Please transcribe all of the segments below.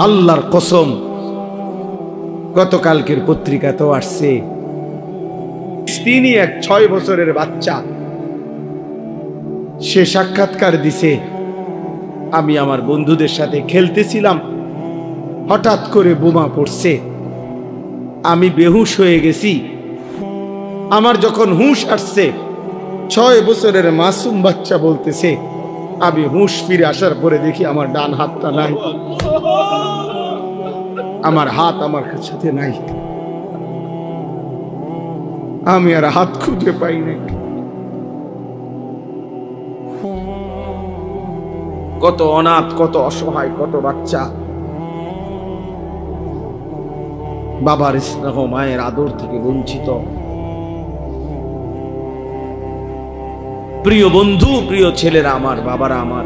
আল্লাহর কসম, গতকালকের পত্রিকাতেও আসছে, তিনি এক 6 বছরের বাচ্চা, সে সাক্ষাৎকার দিছে, আমি আমার বন্ধুদের সাথে খেলতেছিলাম, হঠাৎ করে বোমা পড়ছে, আমি বেহুশ হয়ে গেছি। আমার যখন হুঁশ আসছে, 6 বছরের মাসুম বাচ্চা বলতেছে, আমি হুঁশ ফিরে আসার পরে দেখি আমার ডান হাতটা নাই, আমার হাত আমার কাছে নাই, আমি আর হাত খুঁজে পাই নাই। কত অনাথ, কত অসহায়, কত বাচ্চা বাবার স্নেহ, মায়ের আদর থেকে বঞ্চিত। প্রিয় বন্ধু, প্রিয় ছেলেরা আমার, বাবারা আমার,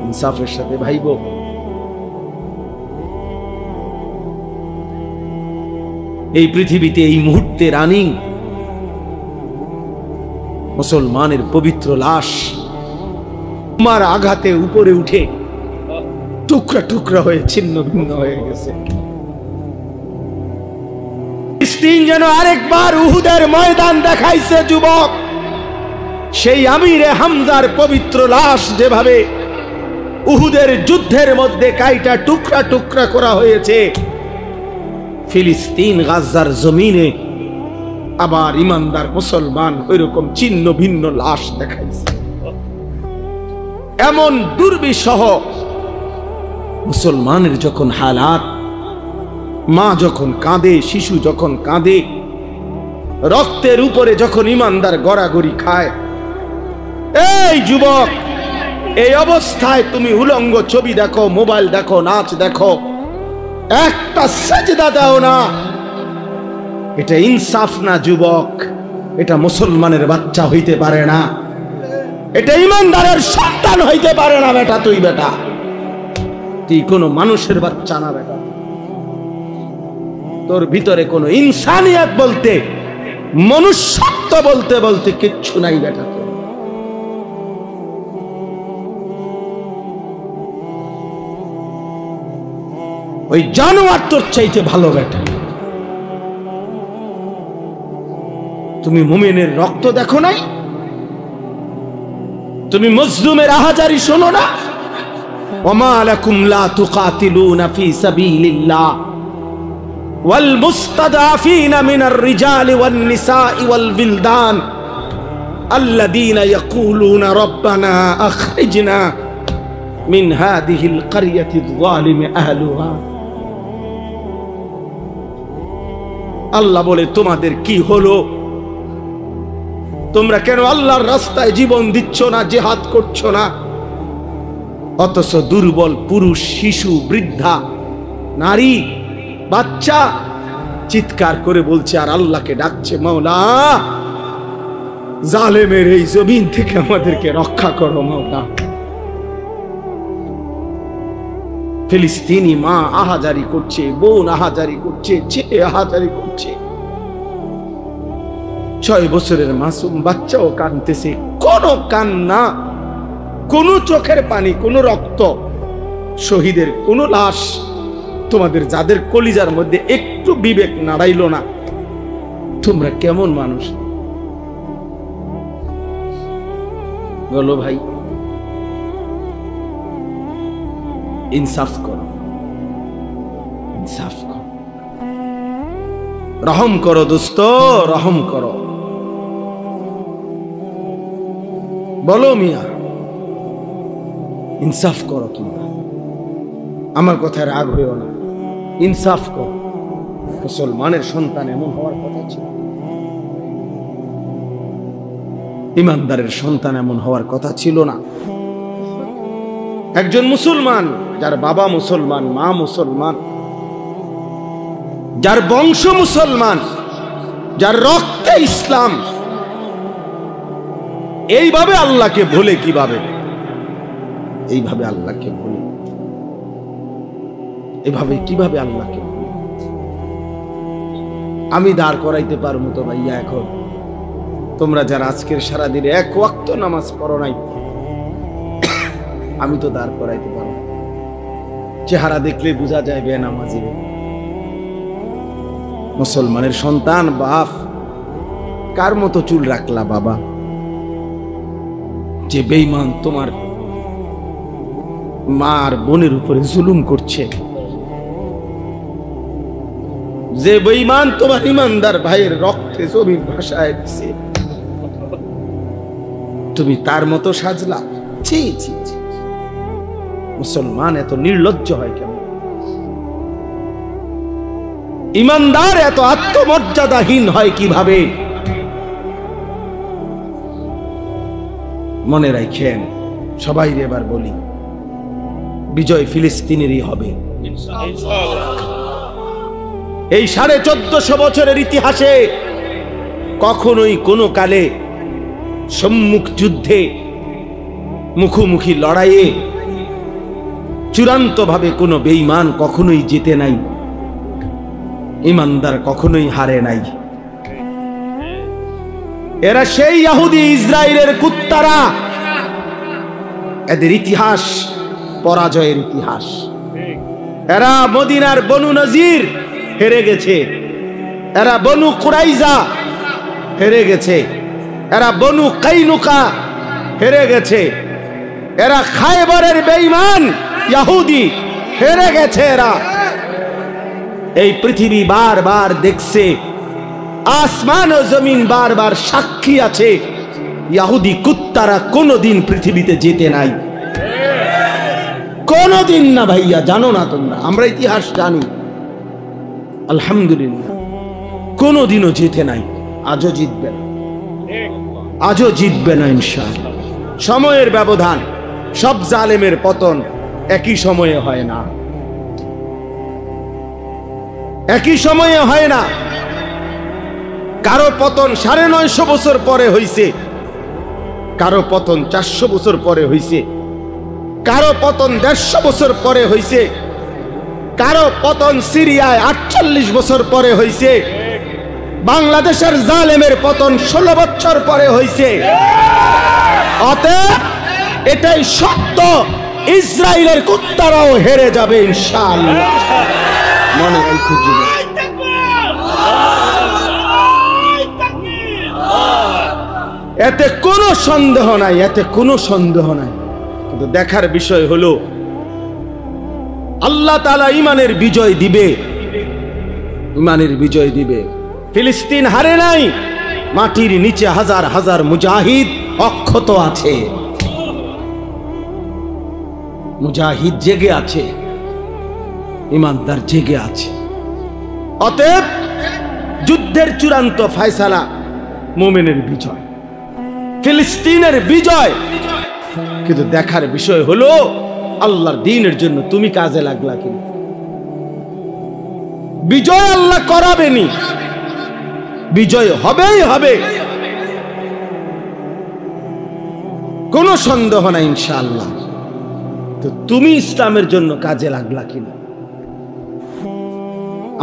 ইনসাফের সাথে ভাইব। এই পৃথিবীতে এই মুহূর্তে রানিং মুসলমানের পবিত্র লাশ মার আঘাতে উপরে উঠে টুকরা টুকরা হয়ে ছিন্ন ভিন্ন হয়ে গেছে। ফিলিস্তিন যেন আরেকবার উহুদের ময়দান দেখাইছে যুবক। সেই আমিরে হামজার পবিত্র লাশ যেভাবে উহুদের যুদ্ধের মধ্যে কাইটা টুকরা টুকরা করা হয়েছে, ফিলিস্তিন গাজার জমিনে আবার ইমানদার মুসলমান ওইরকম ছিন্ন ভিন্ন লাশ দেখাইছে। এমন দুর্বিষহ মুসলমানের যখন হালাত, মা যখন কাঁদে, শিশু যখন কাঁদে, রক্তের উপরে যখন ইমানদার গড়াগড়ি খায়, এই যুবক, এই অবস্থায় তুমি উলঙ্গ ছবি দেখো, মোবাইল দেখো, নাচ দেখো, একটা সাজদা দাও না, এটা ইনসাফ না যুবক, এটা মুসলমানের বাচ্চা হইতে পারে না, এটা ইমানদারের সন্তান হইতে পারে না। বেটা তুই, বেটা তুই কোনো মানুষের বাচ্চা না বেটা, তোর ভিতরে কোনো ইনসানিয়ত বলতে, মনুষ্যত্ব বলতে বলতে কিচ্ছু নাই বেটা। ওই জানোয়ার তোর চাইতে ভালো বেটা। তুমি মুমিনের রক্ত দেখো নাই? তুমি মজলুমের আহাজারি শোনো না? ওমা লাকুম লা তুকাতিলুনা ফি সাবিলিল্লাহ ওয়াল মুস্তাদাফিনা মিনার রিজালি ওয়ান নিসাই ওয়াল বিলদান আল্লাযীনা ইয়াকুলুনা রব্বানা আখরিজনা মিন হাযিহিল ক্বরিয়াতিয যালিমি আহলুহা। আল্লাহ বলে, তোমাদের কি হলো? তোমরা কেন আল্লাহর রাস্তায় জীবন দিচ্ছ না, জিহাদ করছো না? অথচ দুর্বল পুরুষ, শিশু, বৃদ্ধা, নারী, বাচ্চা চিৎকার করে বলছে আর আল্লাহকে ডাকছে, মাওলা জালেমের এই জমিন থেকে আমাদেরকে রক্ষা করো মাওলা। ফিলিস্তিনি মা আহাজারি করছে, বোন আহাজারি করছে, ছেলে আহাজারি করছে, 6 বছরের মাসুম বাচ্চাও কাঁদতেছে। কোন কান্না, কোন চোখের পানি, কোন রক্ত, শহীদের কোন লাশ, তোমাদের যাদের কলিজার মধ্যে একটু বিবেক নাড়াইল না, তোমরা কেমন মানুষ বলো ভাই? ইনসাফ করো, ইনসাফ করো, রহম করো দোস্ত, রহম করো। বলো মিয়া, ইনসাফ করো। তোমরা আমার কথায় রাগ হইও না, ইনসাফ করো। মুসলমানের সন্তান এমন হওয়ার কথা ছিল, ইমানদারের সন্তান এমন হওয়ার কথা ছিল না। একজন মুসলমান, যার বাবা মুসলমান, মা মুসলমান, যার বংশ মুসলমান, যার রক্তে ইসলাম, এইভাবে আল্লাহকে ভুলে কিভাবে? এইভাবে আল্লাহকে ভুলে, এভাবে কিভাবে আল্লাহকে ভুলে? আমি দাঁড় করাইতে পারবো তো ভাইয়া এখন? তোমরা যারা আজকের সারাদিনে 1 ওয়াক্ত নামাজ পড়ো নাই, আমি তো দাঁড় করাইতে পারবো। চেহারা দেখলে বোঝা যায় বেনামাজি। মুসলমানের সন্তান, বাপ কার মতো চুল রাখলা বাবা? যে বেঈমান তোমার মা আর বোনের উপরে জুলুম করছে, যে বেঈমান তোমার ইমানদার ভাইয়ের রক্তে জমির ভাষায় দিছে, তুমি তার মতো সাজলা? ছি ছি ছি! মুসলমান এত নির্লজ্জ হয় কেন? ইমানদার এত আত্মমর্যাদাহীন হয় কিভাবে? মনে রাখেন, সবাই এবার বলি, বিজয় ফিলিস্তিনেরই হবে। এই 1450 বছরের ইতিহাসে কখনোই কোনো কালে সম্মুখ যুদ্ধে, মুখোমুখি লড়াইয়ে চূড়ান্ত ভাবে কোনো বেঈমান কখনোই জিতে নাই, ইমানদার কখনোই হারে নাই। এরা সেই ইহুদি ইসরায়েলের কুত্তারা। এদের ইতিহাস পরাজয়ের ইতিহাস। এরা মদিনার বনু নজির হেরে গেছে, এরা বনু কুরাইজা হেরে গেছে, এরা বনু কাইনুকা হেরে গেছে, এরা খায়বরের বেঈমান ইহুদি হেরে গেছে। এরা এই পৃথিবী বারবার দেখছে, আসমান ও জমিন বারবার সাক্ষী আছে, ইহুদি কুত্তারা কোনদিন পৃথিবীতে জিতে নাই, কোনদিন না। ভাইয়া জানো না তোমরা? আমরা ইতিহাস জানি, আলহামদুলিল্লাহ, কোনদিনও জিতে নাই, আজও জিতবে না, আজও জিতবে না ইনশাআল্লাহ। সময়ের ব্যবধান, সব জালেমের পতন একই সময়ে হয় না, একই সময়ে হয় না। কারো পতন 950 বছর পরে হইছে, কারো পতন 400 বছর পরে হইছে, কারো পতন 150 বছর পরে হইছে, কারো পতন সিরিয়ায় 48 বছর পরে হইছে, বাংলাদেশের জালেমের পতন 16 বছর পরে হইছে। অতএব এটাই সত্য, ইসরায়েলের কুত্তারাও হেরে যাবে ইনশাআল্লাহ। মনে রাখো, এতে কোনো সন্দেহ নাই, এতে কোনো সন্দেহ নাই। কিন্তু দেখার বিষয় হলো, আল্লাহ তাআলা ঈমানের বিজয় দিবে, ঈমানের বিজয় দিবে। ফিলিস্তিন হারে নাই, মাটির নিচে হাজার হাজার মুজাহিদ অক্ষত আছে, মুজাহিদ জেগে আছে, ঈমানদার জেগে আছে। অতএব যুদ্ধের চূড়ান্ত ফয়সালা মুমিনের বিজয়, ফিলিস্তিনের বিজয়। কিন্তু দেখার বিষয় হলো, আল্লাহর দ্বীনের জন্য তুমি কাজে লাগলা কিনা? বিজয় আল্লাহ করাবেনি, বিজয় হবেই হবে, কোনো সন্দেহ নাই ইনশাআল্লাহ। তো তুমি ইসলামের জন্য কাজে লাগলা কিনা?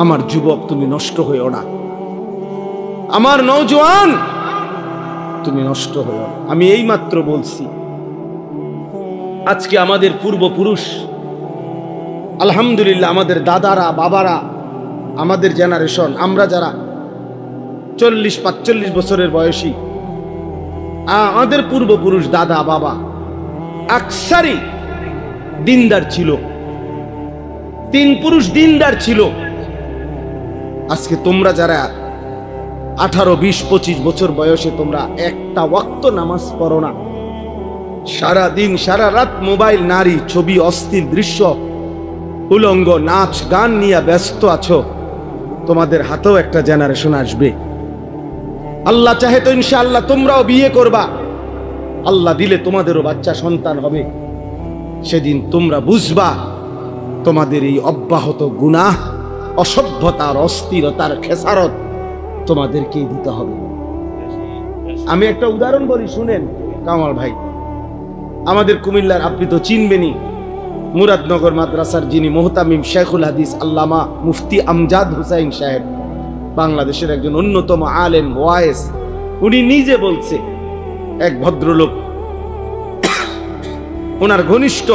আমার যুবক, তুমি নষ্ট হইও না, আমার নওজোয়ান তুমি নষ্ট হইও না। আমি এইমাত্র বলছি, আজকে আমাদের পূর্বপুরুষ, আলহামদুলিল্লাহ, আমাদের দাদারা, বাবারা, আমাদের জেনারেশন, আমরা যারা 40-45 বছরের বয়সী, আমাদের পূর্বপুরুষ, দাদা, বাবা আকসারি দিনদার ছিল, 3 পুরুষ দিনদার ছিল। আজকে তোমরা যারা 18, 20, 25 বছর বয়সে, তোমরা একটা ওয়াক্ত নামাজ পড়ো না, সারা দিন সারা রাত মোবাইল, নারী, ছবি, অশ্লীল দৃশ্য, উলঙ্গ নাচ গান নিয়ে ব্যস্ত আছো। তোমাদের হাতেও একটা জেনারেশন আসবে, আল্লাহ চাহে তো ইনশাআল্লাহ তোমরাও বিয়ে করবা, আল্লাহ দিলে তোমাদেরও বাচ্চা সন্তান হবে। সেদিন তোমরা বুঝবা তোমাদের এই অব্যাহত গুনাহ, অসভ্যতার, অস্থিরতার খেসারত তোমাদেরকেই দিতে হবে। আমি একটা উদাহরণ বলি, শুনেন কামাল ভাই। আমাদের কুমিল্লার, আপনি তো চিনবেনই, মুরাদনগর মাদ্রাসার যিনি মুহতামিম শেখুল হাদিস আল্লামা মুফতি আমজাদ হুসাইন সাহেব, বাংলাদেশের একজন অন্যতম আলেম, ওয়াইস, উনি নিজে বলছে, এক ভদ্রলোক, ওনার ঘনিষ্ঠ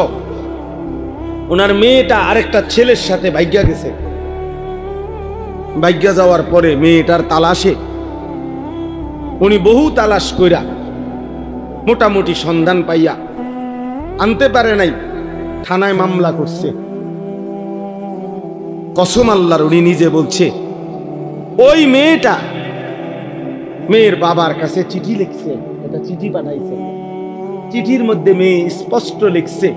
ওনার মেয়েটা আরেকটা ছেলের সাথে ভাগ্যা গেছে। ভাগ্যা যাওয়ার পরে মেয়েটার তালাশে উনি বহু তালাশ কইরা মোটামুটি সন্ধান পাইয়া আনতে পারে নাই, থানায় মামলা করছে। কসম আল্লাহর, উনি নিজে বলছে ওই মেয়েটা মেয়ের বাবার কাছে চিঠি লিখছে, একটা চিঠি পাঠাইছে। চিঠির মধ্যে মেয়ে স্পষ্ট লিখছে,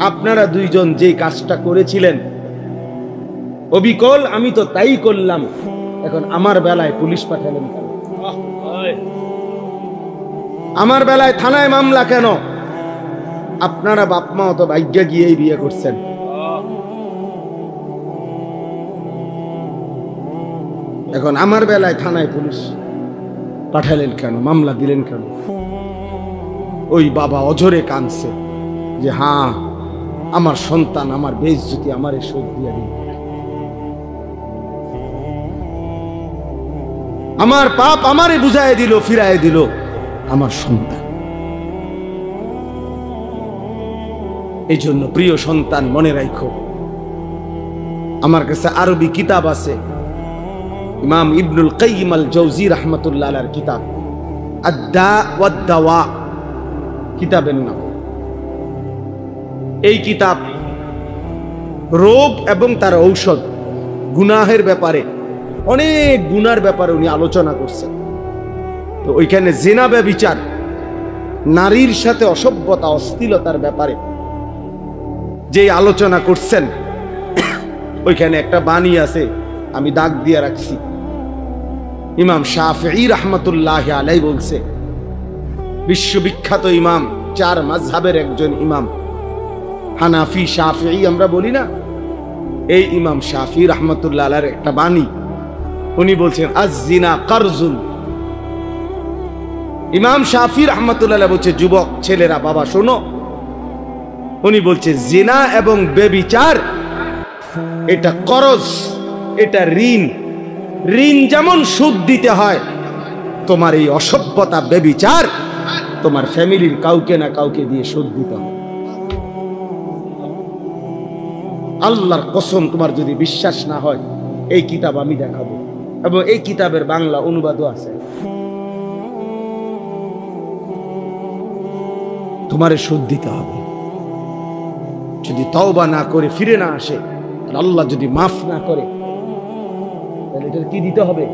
আপনারা দুইজন যে কাজটা করেছিলেন অবিকল আমি তো তাই করলাম, এখন আমার বেলায় পুলিশ পাঠালেন কেন? আমার বেলায় থানায় মামলা কেন? আপনারা বাপ মা তো ভাগ্যা গিয়েই বিয়ে করছেন। এখন আমার বেলায় থানায় পুলিশ পাঠালেন কেন, মামলা দিলেন কেন? ওই বাবা অঝরে কাঁদছে যে হ্যাঁ, আমার সন্তান আমার বেইজ্জতি আমারে শোধ দিয়া দিল, আমার পাপ আমারে বুঝায় দিল, ফিরায় দিল আমার সন্তান। এই জন্য প্রিয় সন্তান মনে রাখো, আমার কাছে আরবি কিতাব আছে, ইমাম ইবনুল কাইয়িম আল জাওজি রাহমাতুল্লাহ আলাইহির কিতাব আদ-দা ওয়াদ দাওয়া কিতাবের নাম। এই কিতাব রোগ এবং তার ঔষধ, গুনাহের ব্যাপারে, অনেক গুনার ব্যাপারে উনি আলোচনা করছেন। তো ওইখানে জিনা ব্যভিচার, নারীর সাথে অসভ্যতা অশ্লীলতার ব্যাপারে যে আলোচনা করছেন, ওইখানে একটা বাণী আছে, আমি দাগ দিয়ে রাখছি। ইমাম শাফিঈ রাহমাতুল্লাহি আলাইহি বলছে, বিশ্ববিখ্যাত ইমাম, 4 মাযহাবের একজন ইমাম, হানাফি শাফিঈ আমরা বলি না, এই ইমাম শাফিঈ রাহমাতুল্লাহি আলাইহির একটা বাণী, উনি বলছেন আয-যিনা কারজুন। ইমাম শাফিঈ রাহমাতুল্লাহি আলাইহি বলছে, যুবক ছেলেরা বাবা শোনো, উনি বলছে জিনা এবং ব্যভিচার এটা করজ, এটা ঋণ। ঋণ যেমন সুদ দিতে হয়, তোমার এই অসভ্যতা ব্যভিচার তোমার ফ্যামিলির কাউকে না কাউকে দিয়ে সুদ দিতে হয়। আল্লাহর কসম, তোমার যদি বিশ্বাস না হয় এই কিতাব আমি দেখাবো, এবং এই কিতাবের বাংলা অনুবাদও আছে। তোমারে সুদ দিতে হবে, যদি তওবা না করে ফিরে না আসে, আর আল্লাহ যদি মাফ না করে, তাহলে এটা কি দিতে হবে?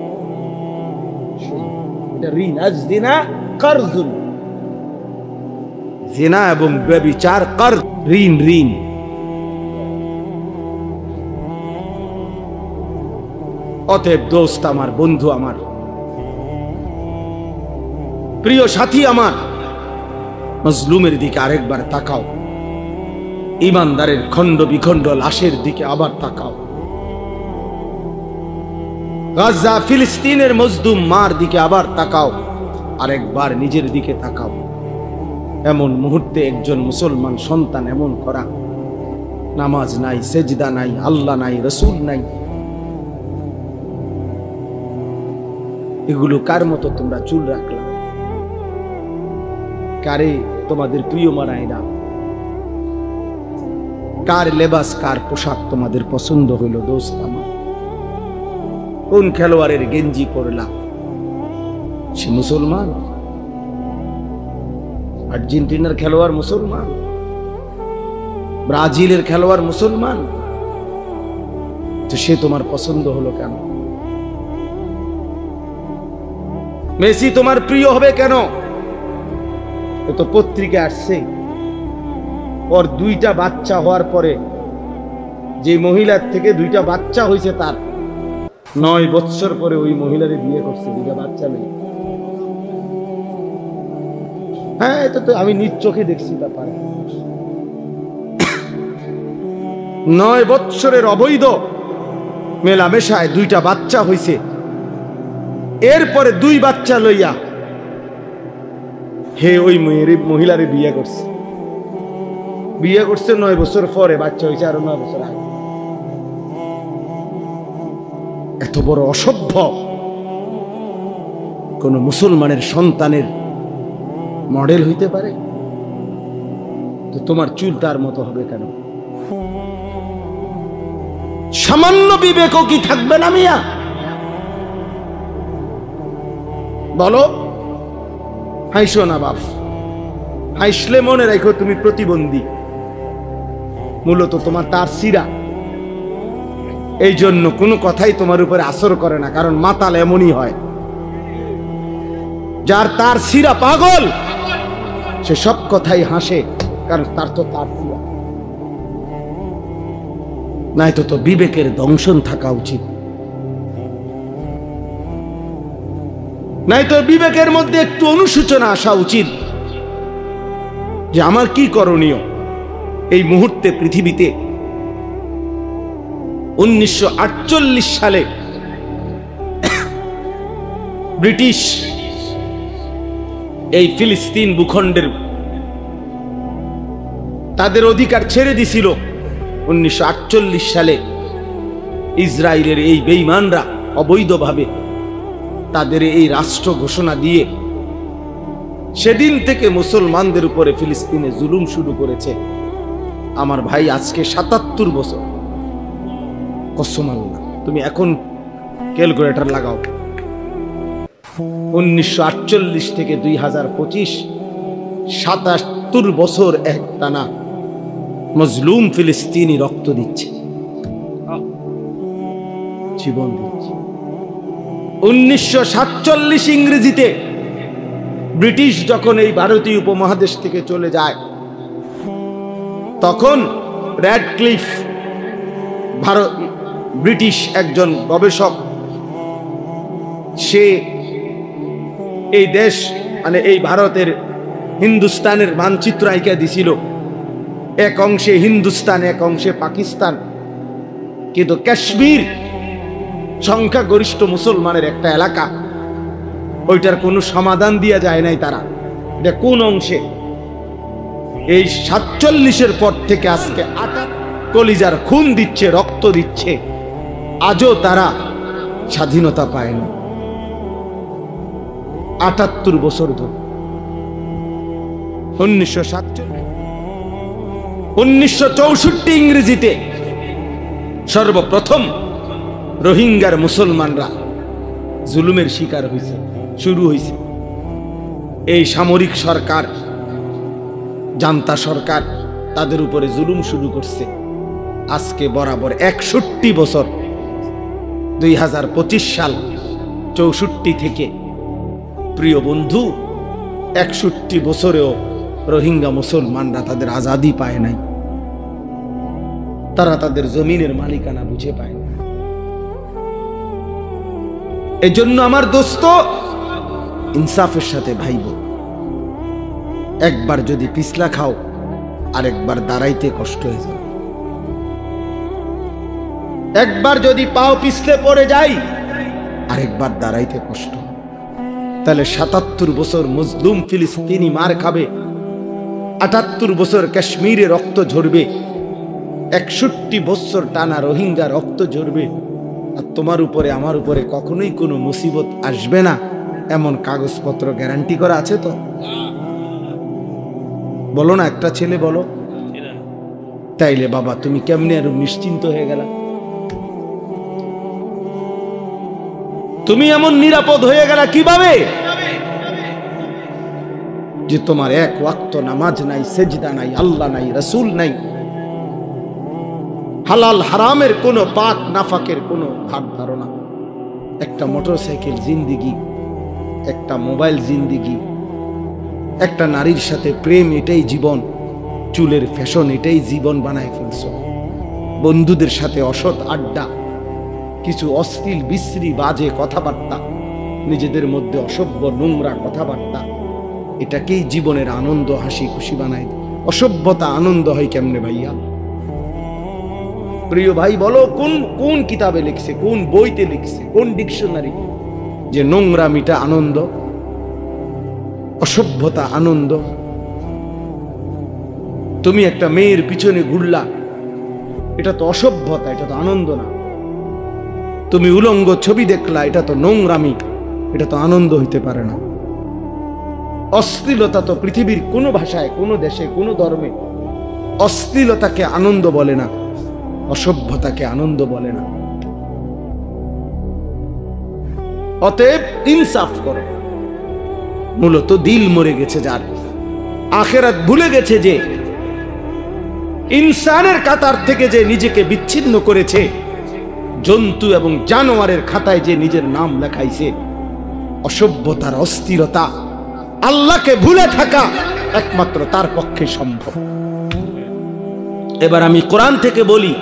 এটা ঋণ। আয-যিনা কারজুন, জিনা এবং ব্যভিচার কর, ঋণ, ঋণ। অতএব দোস্ত আমার, বন্ধু আমার, প্রিয় সাথী আমার, মজলুমের দিকে আরেকবার তাকাও, ইমানদারের খণ্ড বিখণ্ড লাশের দিকে আবার তাকাও, গাজা ফিলিস্তিনের মজলুম মার দিকে আবার তাকাও, আরেকবার নিজের দিকে তাকাও। এমন মুহূর্তে একজন মুসলমান সন্তান এমন করা, নামাজ নাই, সেজদা নাই, আল্লাহ নাই, রসুল নাই, এগুলো কার মতো তোমরা চুল রাখলাম? কারে তোমাদের প্রিয় মানায় না? কার লেবাস, কার পোশাক তোমাদের পছন্দ হইল? দোস্ত আমার, কোন খেলোয়াড়ের গেঞ্জি পরলা? সে মুসলমান? আর্জেন্টিনার খেলোয়াড় মুসলমান, ব্রাজিলের খেলোয়াড় মুসলমান, তো সে তোমার পছন্দ হলো কেন? মেসি তোমার প্রিয় হবে কেন? এ তো পত্রিকা আসছে, ওর 2টা বাচ্চা হওয়ার পরে, যে মহিলার থেকে 2টা বাচ্চা হয়েছে, তার 9 বছর পরে ওই মহিলারে বিয়ে করছে, 2টা বাচ্চা নেই। হ্যাঁ, এটা তো আমি নিজ চোখে দেখছি ব্যাপার। 9 বছরের অবৈধ মেলামেশায় 2টা বাচ্চা হয়েছে, এরপরে 2 বাচ্চা লইয়া হে ওই মহিলারে বিয়ে করছে। 9 বছর পরে, বাচ্চা হয়েছে আরো 9 বছর আগে। এত বড় অসভ্য কোন মুসলমানের সন্তানের মডেল হইতে পারে? তো তোমার চুল তার মতো হবে কেন? সামান্য বিবেকও কি থাকবে না মিয়া? বলো, হাইসো না বাপ, হাইসলে মনে রাখো তুমি প্রতিবন্ধী, মূলত তোমার তার সিরা। এই জন্য কোনো কথাই তোমার উপরে আসর করে না, কারণ মাতাল এমনই হয়, যার তার সিরা পাগল সে সব কথাই হাসে, কারণ তার তো তার সিরা নাই। তো বিবেকের দংশন থাকা উচিত, নাই তো বিবেকের মধ্যে একটু অনুশোচনা আসা উচিত যে আমার কি করণীয় এই মুহূর্তে পৃথিবীতে। 1948 সালে ব্রিটিশ এই ফিলিস্তিন ভূখণ্ডের তাদের অধিকার ছেড়ে দিছিল। 1948 সালে ইসরায়েলের এই বেঈমানরা অবৈধভাবে তাদের এই রাষ্ট্র ঘোষণা দিয়ে সেদিন থেকে মুসলমানদের উপরে ফিলিস্তিনে জুলুম শুরু করেছে। আমার ভাই, আজকে 77 বছর। কসম আল্লাহ, তুমি এখন ক্যালকুলেটর লাগাও, 1948 থেকে 2025, 77 বছর একটানা মজলুম ফিলিস্তিনি রক্ত দিচ্ছে, জীবন দিচ্ছে। 1947 ইংরেজিতে ব্রিটিশ যখন এই ভারতীয় উপমহাদেশ থেকে চলে যায়, তখন র্যাডক্লিফ ব্রিটিশ একজন গবেষক, সে এই দেশ মানে এই ভারতের হিন্দুস্তানের মানচিত্র আঁকা দিছিল। এক অংশে হিন্দুস্তান, এক অংশে পাকিস্তান, কিন্তু কাশ্মীর সংখ্যাগরিষ্ঠ মুসলমানের একটা এলাকা, ওইটার কোনো সমাধান দিয়া যায় নাই। তারা এটা কোন অংশে, এই 47-এর পর থেকে আজকে 78 কলিজার খুন দিচ্ছে, রক্ত দিচ্ছে, আজও তারা স্বাধীনতা পায়নি। 78 বছর ধরে। 1964 ইংরেজিতে সর্বপ্রথম রোহিঙ্গার মুসলমানরা জুলুমের শিকার হয়েছে, শুরু হয়েছে। এই সামরিক সরকার, জান্তা সরকার তাদের উপরে জুলুম শুরু করছে। আজকে বরাবর 61 বছর, 2025 সাল 64 থেকে, প্রিয় বন্ধু, 61 বছরেও রোহিঙ্গা মুসলমানরা তাদের আজাদি পায় নাই, তারা তাদের জমিনের মালিকানা বুঝে পায় না। এজন্য আমার দোস্ত, ইনসাফের সাথে ভাইব। একবার যদি পিছলা খাও, আরেকবার দাঁড়াইতে কষ্ট হয়ে যাবে। একবার যদি পাও পিছলে পড়ে যাই, আরেকবার দাঁড়াইতে কষ্ট। তাহলে 77 বছর মজলুম ফিলিস্তিনি মার খাবে, 78 বছর কাশ্মীরে রক্ত ঝরবে, 61 বছর টানা রোহিঙ্গা রক্ত ঝরবে, আর তোমার উপরে আমার উপরে কখনোই কোনো মুসিবত আসবে না, এমন কাগজপত্র গ্যারান্টি করা আছে তো? বলো না, একটা ছেলে বলো। তাইলে বাবা তুমি কেমনে আর নিশ্চিন্ত হয়ে গেলা? তুমি এমন নিরাপদ হয়ে গেলা কিভাবে যে তোমার এক ওয়াক্ত নামাজ নাই, সেজদা নাই, আল্লাহ নাই, রাসূল নাই, হালাল হারামের কোনো পাক নাফাকের কোনো ভাগ ধারণা, একটা মোটরসাইকেল জিন্দিগি, একটা মোবাইল জিন্দিগি, একটা নারীর সাথে প্রেম, এটাই জীবন, চুলের ফ্যাশন, এটাই জীবন বানায় ফেলছো, বন্ধুদের সাথে অসৎ আড্ডা, কিছু অশ্লীল বিশ্রী বাজে কথাবার্তা, নিজেদের মধ্যে অসভ্য নোংরা কথাবার্তা, এটাকেই জীবনের আনন্দ, হাসি খুশি বানায়। অসভ্যতা আনন্দ হয় কেমনে ভাইয়া? প্রিয় ভাই বলো, কোন কোন কিতাবে লিখছে, কোন বইতে লিখছে, কোন ডিকশনারি যে নোংরামিটা আনন্দ, অসভ্যতা আনন্দ? তুমি একটা মেয়ের পিছনে ঘুরলা, এটা তো অসভ্যতা, এটা তো আনন্দ না। তুমি উলঙ্গ ছবি দেখলা, এটা তো নোংরামি, এটা তো আনন্দ হইতে পারে না। অশ্লীলতা তো পৃথিবীর কোনো ভাষায়, কোনো দেশে, কোনো ধর্মে অশ্লীলতাকে আনন্দ বলে না, অসভ্যতাকে আনন্দ বলে না। অতএব ইনসাফ করো। মূলত দিল মরে গেছে যার, আখিরাত ভুলে গেছে যে, ইনসানের কাতার থেকে যে নিজেকে বিচ্ছিন্ন করেছে, জন্তু এবং জানোয়ারের খাতায় যে নিজের নাম লেখাইছে, অসভ্যতার অস্থিরতা, আল্লাহকে ভুলে থাকা একমাত্র তার পক্ষে সম্ভব। এবার আমি কোরআন থেকে বলি,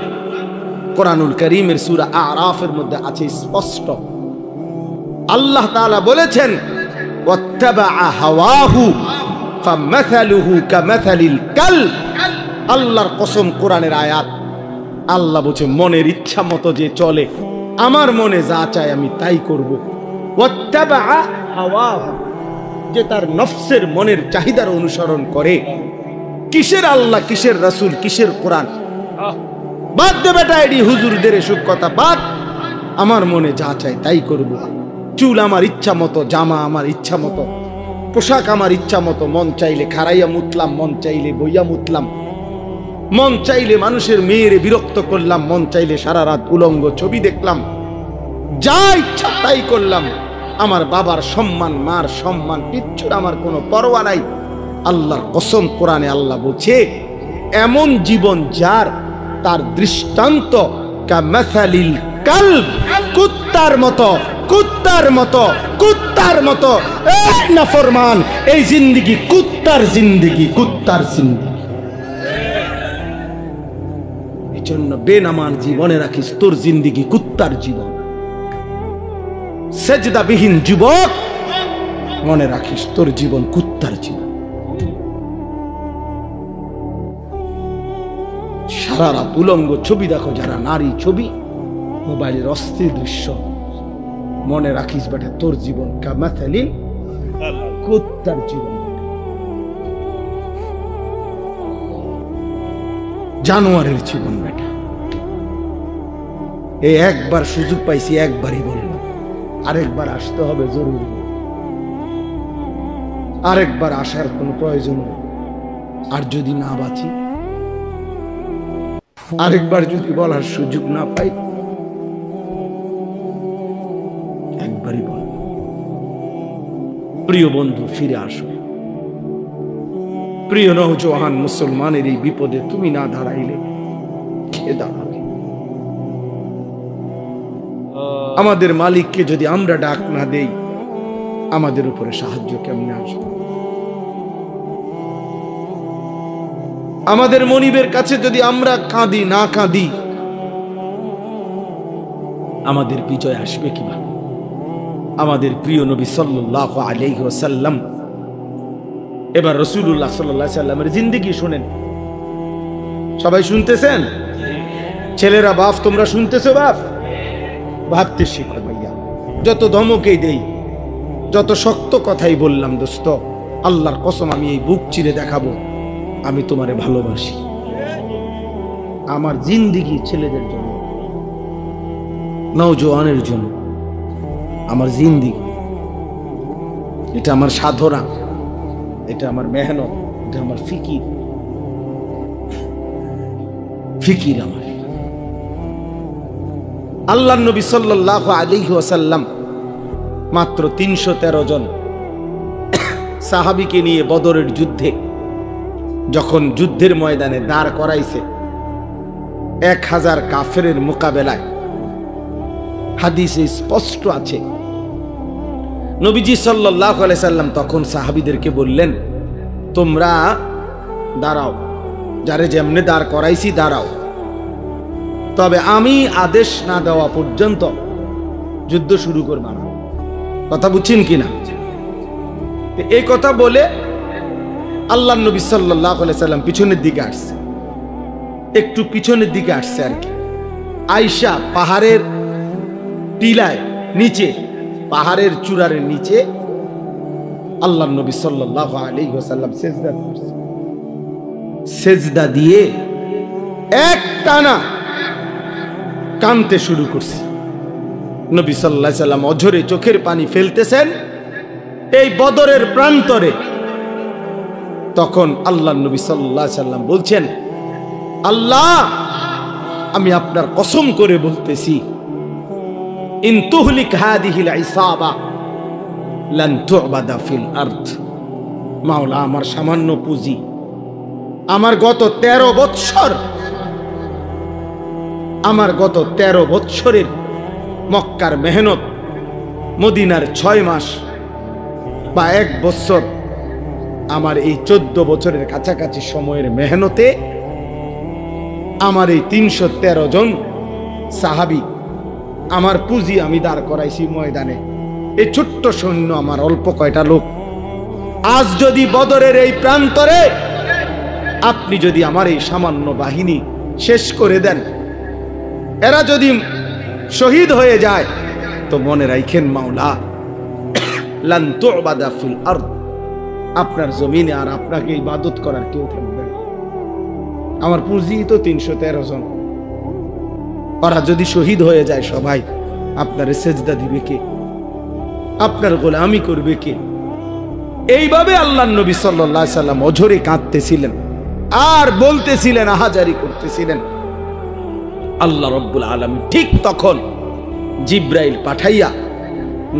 কোরআনুল কারীমের সূরা আরাফের মধ্যে আছে স্পষ্ট, আল্লাহ তাআলা বলেছেন ওয়াত্তাবাআ হাওয়াহু ফামাসালুহু কামাসালিল কালব। আল্লাহর কসম, কোরআনের আয়াত। আল্লাহ বলছে মনের ইচ্ছা মতো যে চলে, আমার মনে যা চায় আমি তাই করব। ওয়াত্তাবাআ হাওয়াহু, যে তার নফসের মনের চাহিদার অনুসরণ করে। কিসের আল্লাহ, কিসের রাসূল, কিসের কোরআন? বাদ দে বেটা, এডি হুজুরদের এসব কথা বাদ। আমার মনে যা চায় তাই করব। চুল আমার ইচ্ছা মতো, জামা আমার ইচ্ছা মতো, পোশাক আমার ইচ্ছা মতো। মন চাইলে খাড়াইয়া মুতলাম, মন চাইলে বইয়া মুতলাম, মন চাইলে মানুষের মেয়েরে বিরক্ত করলাম, মন চাইলে সারা রাত উলঙ্গ ছবি দেখলাম, যা ইচ্ছা তাই করলাম। আমার বাবার সম্মান, মার সম্মান, কিচ্ছুর আমার কোনো পরোয়া নাই। আল্লাহর কসম, কোরআনে আল্লাহ বলছে এমন জীবন যার, তার দৃষ্টান্ত কামাসালিল কালব, কুত্তার মতো, কুত্তার মতো, কুত্তার মতো। এই নাফরমান, এই জিন্দেগি কুত্তার জিন্দেগি, কুত্তার জিন্দেগি। এই জন্য বেনামাজ জীবনে রাখিস, তোর জিন্দেগি কুত্তার জীবন। সেজদাবিহীন যুবক, মনে রাখিস তোর জীবন কুত্তার জীবন। সারা রাত উলঙ্গ ছবি দেখো যারা, নারী ছবি, মোবাইলের অস্থির দৃশ্য, মনে রাখিস বেটা তোর জীবন কামাসালিল কুত্তার জীবন, জানোয়ারের জীবন বেটা। এই একবার সুযোগ পাইছি, একবারই বললাম, আরেকবার আসতে হবে জরুরি, আরেকবার আসার কোনো প্রয়োজন নেই। আর যদি না বাঁচি, আরেকবার যদি বলার সুযোগ না পাই, একবারই বল। প্রিয় বন্ধু, ফিরে আসো। প্রিয় নওজোয়ান মুসলমানের এই বিপদে তুমি না দাঁড়াইলে কে দাঁড়াবে? আমাদের মালিককে যদি আমরা ডাক না দেই, আমাদের উপরে সাহায্য কেমনে আসবে? আমাদের মনিবের কাছে যদি আমরা কাঁদি না কাঁদি, আমাদের বিজয় আসবে কিভাবে? আমাদের প্রিয় নবী সাল্লাল্লাহু আলাইহি ওয়াসাল্লাম, এবার রাসূলুল্লাহ সাল্লাল্লাহু আলাইহি ওয়াসাল্লামের জিন্দেগি শুনেন। সবাই শুনতেছেন? ছেলেরা, বাপ তোমরা শুনতেছো? বাপ ভাবতে শিখো ভাইয়া। যত ধমকেই দেই, যত শক্ত কথাই বললাম, দোস্ত আল্লাহর কসম আমি এই বুক চিরে দেখাবো আমি তোমারে ভালোবাসি। আমার জিন্দেগি ছেলেদের জন্য, নওজোয়ানের জন্য, আমার জিন্দেগি, এটা আমার সাধনা, এটা আমার মেহনত, এটা আমার ফিকির। ফিকির আমার। আল্লাহর নবী সাল্লাল্লাহু আলাইহি ওয়াসাল্লাম মাত্র ৩১৩ জন সাহাবীকে নিয়ে বদরের যুদ্ধে যখন যুদ্ধের ময়দানে দাঁড় করাইছে ১০০০ কাফেরের মোকাবেলায়, হাদিসে স্পষ্ট আছে নবীজি সাল্লাল্লাহু আলাইহি সাল্লাম তখন সাহাবীদেরকে বললেন, তোমরা দাঁড়াও, যারে যেমনে দাঁড় করাইছি দাঁড়াও, তবে আমি আদেশ না দেওয়া পর্যন্ত যুদ্ধ শুরু করবা না। কথা বুঝছেন কিনা? এই কথা বলে আল্লাহর নবী সাল্লাল্লাহু আলাইহি সাল্লাম পিছনের দিকে আসছে, একটু পিছনের দিকে আসছে আর কি। আয়েশা পাহাড়ের টিলায় নিচে, পাহাড়ের চূড়ার নিচে আল্লাহর নবী সাল্লাল্লাহু আলাইহি ওয়াসাল্লাম সিজদা করছে। সিজদা দিয়ে এক টানা কাঁদতে শুরু করছে। নবী সাল্লাল্লাহু আলাইহি সাল্লাম অঝরে চোখের পানি ফেলতেছেন এই বদরের প্রান্তরে। তখন আল্লাহর নবী সাল্লাল্লাহু আলাইহি সাল্লাম বলছেন, আল্লাহ আমি আপনার কসম করে বলতেছি, ইন তুহলিক হাদিহিল ইসাবা লান তু'বাদা ফিল আরদ। মাওলা, আমার সামান্য পুঁজি, আমার গত 13 বৎসরের মক্কার মেহনত, মদিনার 6 মাস বা 1 বছর, আমার এই 14 বছরের কাছাকাছি সময়ের মেহনতে আমার এই 313 জন সাহাবী, আমার পুঁজি আমি দাঁড় করাইছি ময়দানে। এই ছোট্ট সৈন্য আমার অল্প কয়টা লোক। আজ যদি বদরের এই প্রান্তরে আপনি যদি আমার এই সামান্য বাহিনী শেষ করে দেন, এরা যদি শহীদ হয়ে যায়, তো মনে রাখেন মাওলা, লান তু'বাদা ফিল আরদ, আপনার জমিনে আর আপনাকে ইবাদত করার কেউ থাকবে না। আমার পুঁজি তো 313 জন, ওরা যদি শহীদ হয়ে যায় সবাই, আপনার সেজদা দিবে কে? আপনার গোলামি করবে কে? এইভাবে আল্লাহর নবী সাল্লাল্লাহু আলাইহি সাল্লাম অঝরে কাঁদতেছিলেন আর বলতেছিলেন, আহাজারি করতেছিলেন। আল্লাহ রাব্বুল আলামিন ঠিক তখন জিব্রাইল পাঠাইয়া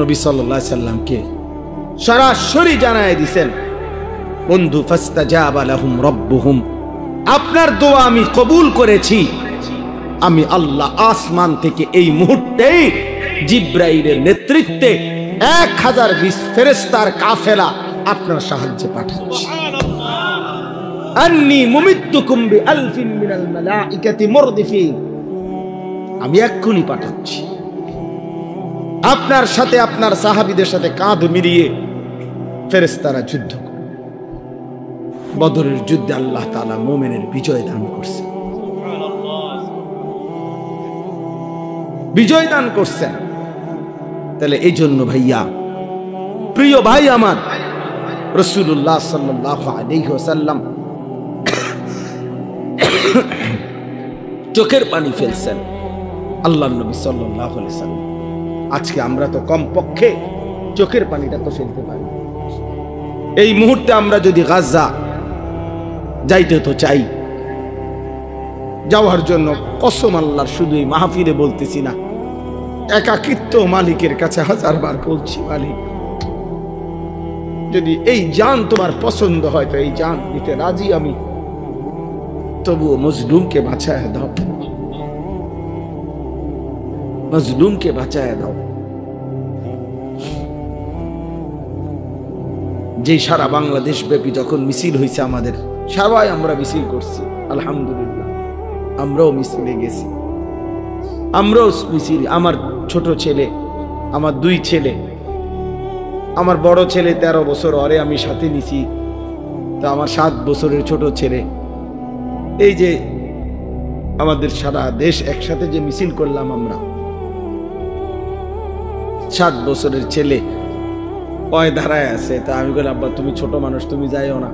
নবী সাল্লাল্লাহু আলাইহি সাল্লামকে সরাসরি জানায় দিয়েছেন, বন্ধু, ফাস্তাজাবা লাহুম রাব্বুহুম, আপনার দোয়া আমি কবুল করেছি। আমি আল্লাহ আসমান থেকে এই মুহূর্তেই জিব্রাইলের নেতৃত্বে 1020 ফেরেশতার কাফেলা আপনার সাহায্যে পাঠাচ্ছি। আন্নী মুমিত্তুকুম বিআলফিন মিনাল মালাইকাতি মুরদিফিন, আমি এক্ষুনি পাঠাচ্ছি। আপনার সাথে আপনার সাহাবীদের সাথে কাঁধ মিলিয়ে ফেরেশতারা যুদ্ধ করবে। বদরের যুদ্ধে আল্লাহ তাআলা মুমিনের বিজয় দান করছেন, বিজয় দান করছেন। তাহলে এই জন্য ভাইয়া, প্রিয় ভাই আমার, রাসূলুল্লাহ সাল্লাল্লাহু আলাইহি ওয়াসাল্লাম চোখের পানি ফেলছেন, আল্লাহর নবী সাল্লাল্লাহু আলাইহি ওয়াসাল্লাম। আজকে আমরা তো কমপক্ষে চোখের পানিটা তো ফেলতে পারি। এই মুহূর্তে আমরা যদি গাজা যাইতে তো চাই, যাওয়ার জন্য কসম আল্লাহর, শুধু এই মাহফিলে বলতেছি না, একাকিত্ব মালিকের কাছে 1000 বার বলছি, মালিক, যদি এই জান তোমার পছন্দ হয় তো এই জান দিতে রাজি আমি, তবুও মজলুমকে বাঁচায় দাও, মজলুমকে বাঁচায় দাও। যে সারা বাংলাদেশ ব্যাপী যখন মিছিল হয়েছে, আমাদের সবাই আমরা মিছিল করছি, আলহামদুলিল্লাহ, আমরাও মিছিলে গেছি, আমরাও মিছিল। আমার ছোট ছেলে, আমার 2 ছেলে, আমার বড় ছেলে 13 বছর, ওরে আমি সাথে নিছি। তো আমার 7 বছরের ছোট ছেলে, এই যে আমাদের সারা দেশ একসাথে যে মিছিল করলাম আমরা, 7 বছরের ছেলে ওই দাঁড়ায় আছে। তা আমি বললাম, আব্বা তুমি ছোট মানুষ, তুমি যাইও না।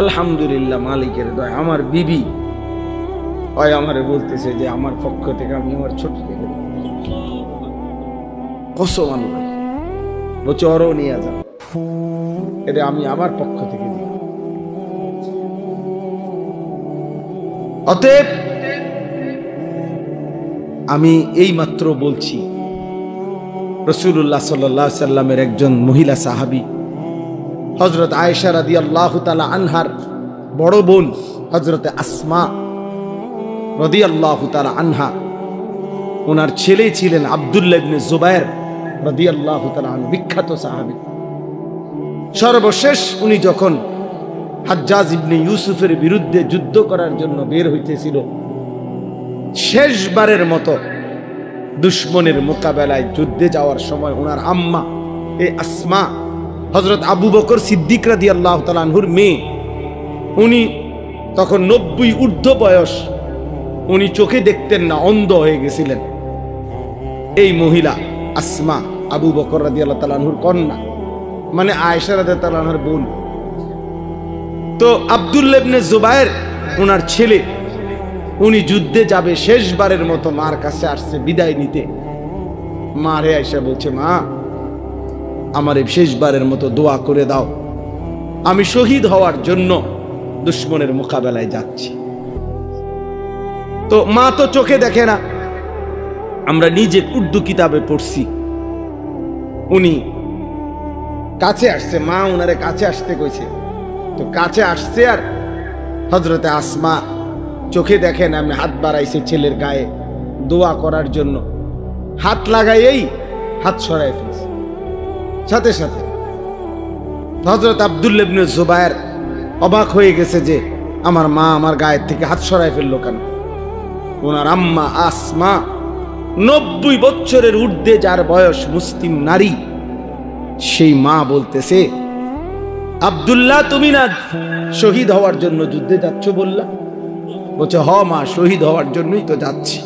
আলহামদুলিল্লাহ, মালিকের দয়া, আমার বিবি ওই আমারে বলতেছে যে আমার পক্ষ থেকে আমি আমার ছোট ছেলে কসম আল্লাহ, বলছে ওরও নিয়ে যাও, এটা আমি আমার পক্ষ থেকে দিই। অতএব আমি এই মাত্র বলছি, রাসূলুল্লাহ সাল্লাল্লাহু আলাইহি সাল্লামের একজন মহিলা সাহাবী হযরত আয়েশা রাদিয়াল্লাহু তাআলা আনহার বড় বোন হযরত আসমা রাদিয়াল্লাহু তাআলা আনহা, ওনার ছেলে ছিলেন আব্দুল্লাহ ইবনে জুবায়ের রাদিয়াল্লাহু তাআলা আনহু, বিখ্যাত সাহাবী। সর্বশেষ উনি যখন হাজ্জাজ ইবনে ইউসুফের বিরুদ্ধে যুদ্ধ করার জন্য বের হইতেছিল, শেষবারের মতো দুশমনের মোকাবেলায় যুদ্ধে যাওয়ার সময় ওনার আম্মা এই আসমা হযরত আবু বকর সিদ্দিক রাদিয়াল্লাহু তাআলা আনহুর মেয়ে, উনি তখন 90 ঊর্ধ্ব বয়স, উনি চোখে দেখতেন না, অন্ধ হয়ে গেছিলেন। এই মহিলা আসমা আবু বকর রাদিয়াল্লাহু তাআলা আনহুর কন্যা, মানে আয়েশা রাদিয়াল্লাহু তাআলা আনহার বোন। তো আব্দুল্লাহ ইবনে জুবায়ের ওনার ছেলে, উনি যুদ্ধে যাবে, শেষবারের মতো মার কাছে আসছে বিদায় নিতে। মারে আয়েশা বলছে, মা আমার এই শেষবারের মতো দোয়া করে দাও, আমি শহীদ হওয়ার জন্য দুশমনের মোকাবেলায় যাচ্ছি। তো মা তো চোখে দেখে না, আমরা নিজে উর্দু কিতাবে পড়ছি। উনি কাছে আসছে, মা উনারে কাছে আসতে কইছে, তো কাছে আসছে আর হযরতে আসমা চোখে দেখেন আমি হাত বাড়াইছে ছেলের গায়ে দোয়া করার জন্য, হাত লাগাইয়েই হাত সরাই ফেলছে। সাথে সাথে হযরত আব্দুল্লাহ ইবনে জুবায়ের অবাক হয়ে গেছে যে আমার মা আমার গায়ের থেকে হাত সরাই ফেললো কেন। ওনার আম্মা আসমা 90 বছরের ঊর্ধ্বে যার বয়স, মুসলিম নারী, সেই মা বলতেছে আব্দুল্লাহ তুমি না শহীদ হওয়ার জন্য যুদ্ধে যাচ্ছ বললা? বলছে হ মা, শহীদ হওয়ার জন্যই তো যাচ্ছি।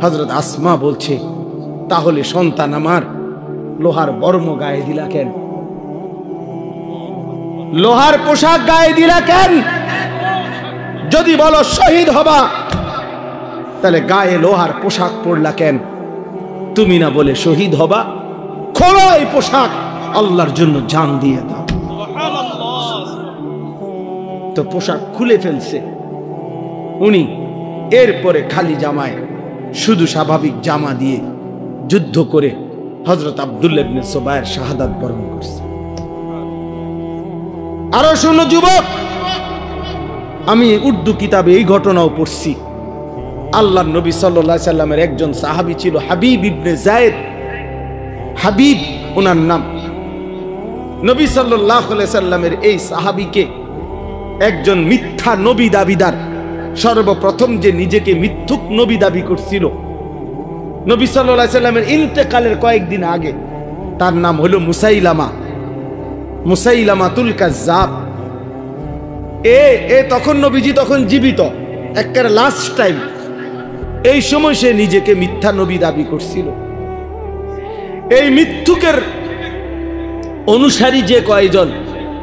হযরত আসমা বলছে তাহলে সন্তান আমার লোহার বর্ম গায়ে দিলা কেন? লোহার পোশাক গায়ে দিলা কেন? যদি বলো শহীদ হবা তাহলে গায়ে লোহার পোশাক পরলা কেন? তুমি না বলে শহীদ হবা, খোলো এই পোশাক, আল্লাহর জন্য জান দিয়ে দাও। তো পোশাক খুলে ফেলছে উনি। এরপরে খালি জামায়, শুধু স্বাভাবিক জামা দিয়ে যুদ্ধ করে হযরত আব্দুল্লাহ ইবনে জুবায়ের শাহাদাত বরণ করছে। আরো শুনো যুবক, আমি উর্দু কিতাবে এই ঘটনাও পড়ছি। আল্লাহর নবী সাল্লাল্লাহু আলাইহি সাল্লামের একজন সাহাবী ছিল হাবিব ইবনে যায়েদ, হাবিব ওনার নাম। নবী সাল্লাল্লাহু আলাইহি সাল্লামের এই সাহাবীকে একজন মিথ্যা নবী দাবিদার, সর্বপ্রথম যে নিজেকে মিথ্যুক নবী দাবি করছিল নবী সাল্লাল্লাহু আলাইহি সাল্লামের ইন্তেকালের কয়েকদিন আগে, তার নাম হলো মুসাইলামা, মুসাইলামাতুল কাজ্জাব। তখন নবীজি তখন জীবিত, একেবারে লাস্ট টাইম। এই সময় সে নিজেকে মিথ্যা নবী দাবি করছিল। এই মিথ্যুকের অনুসারী যে কয়েকজন,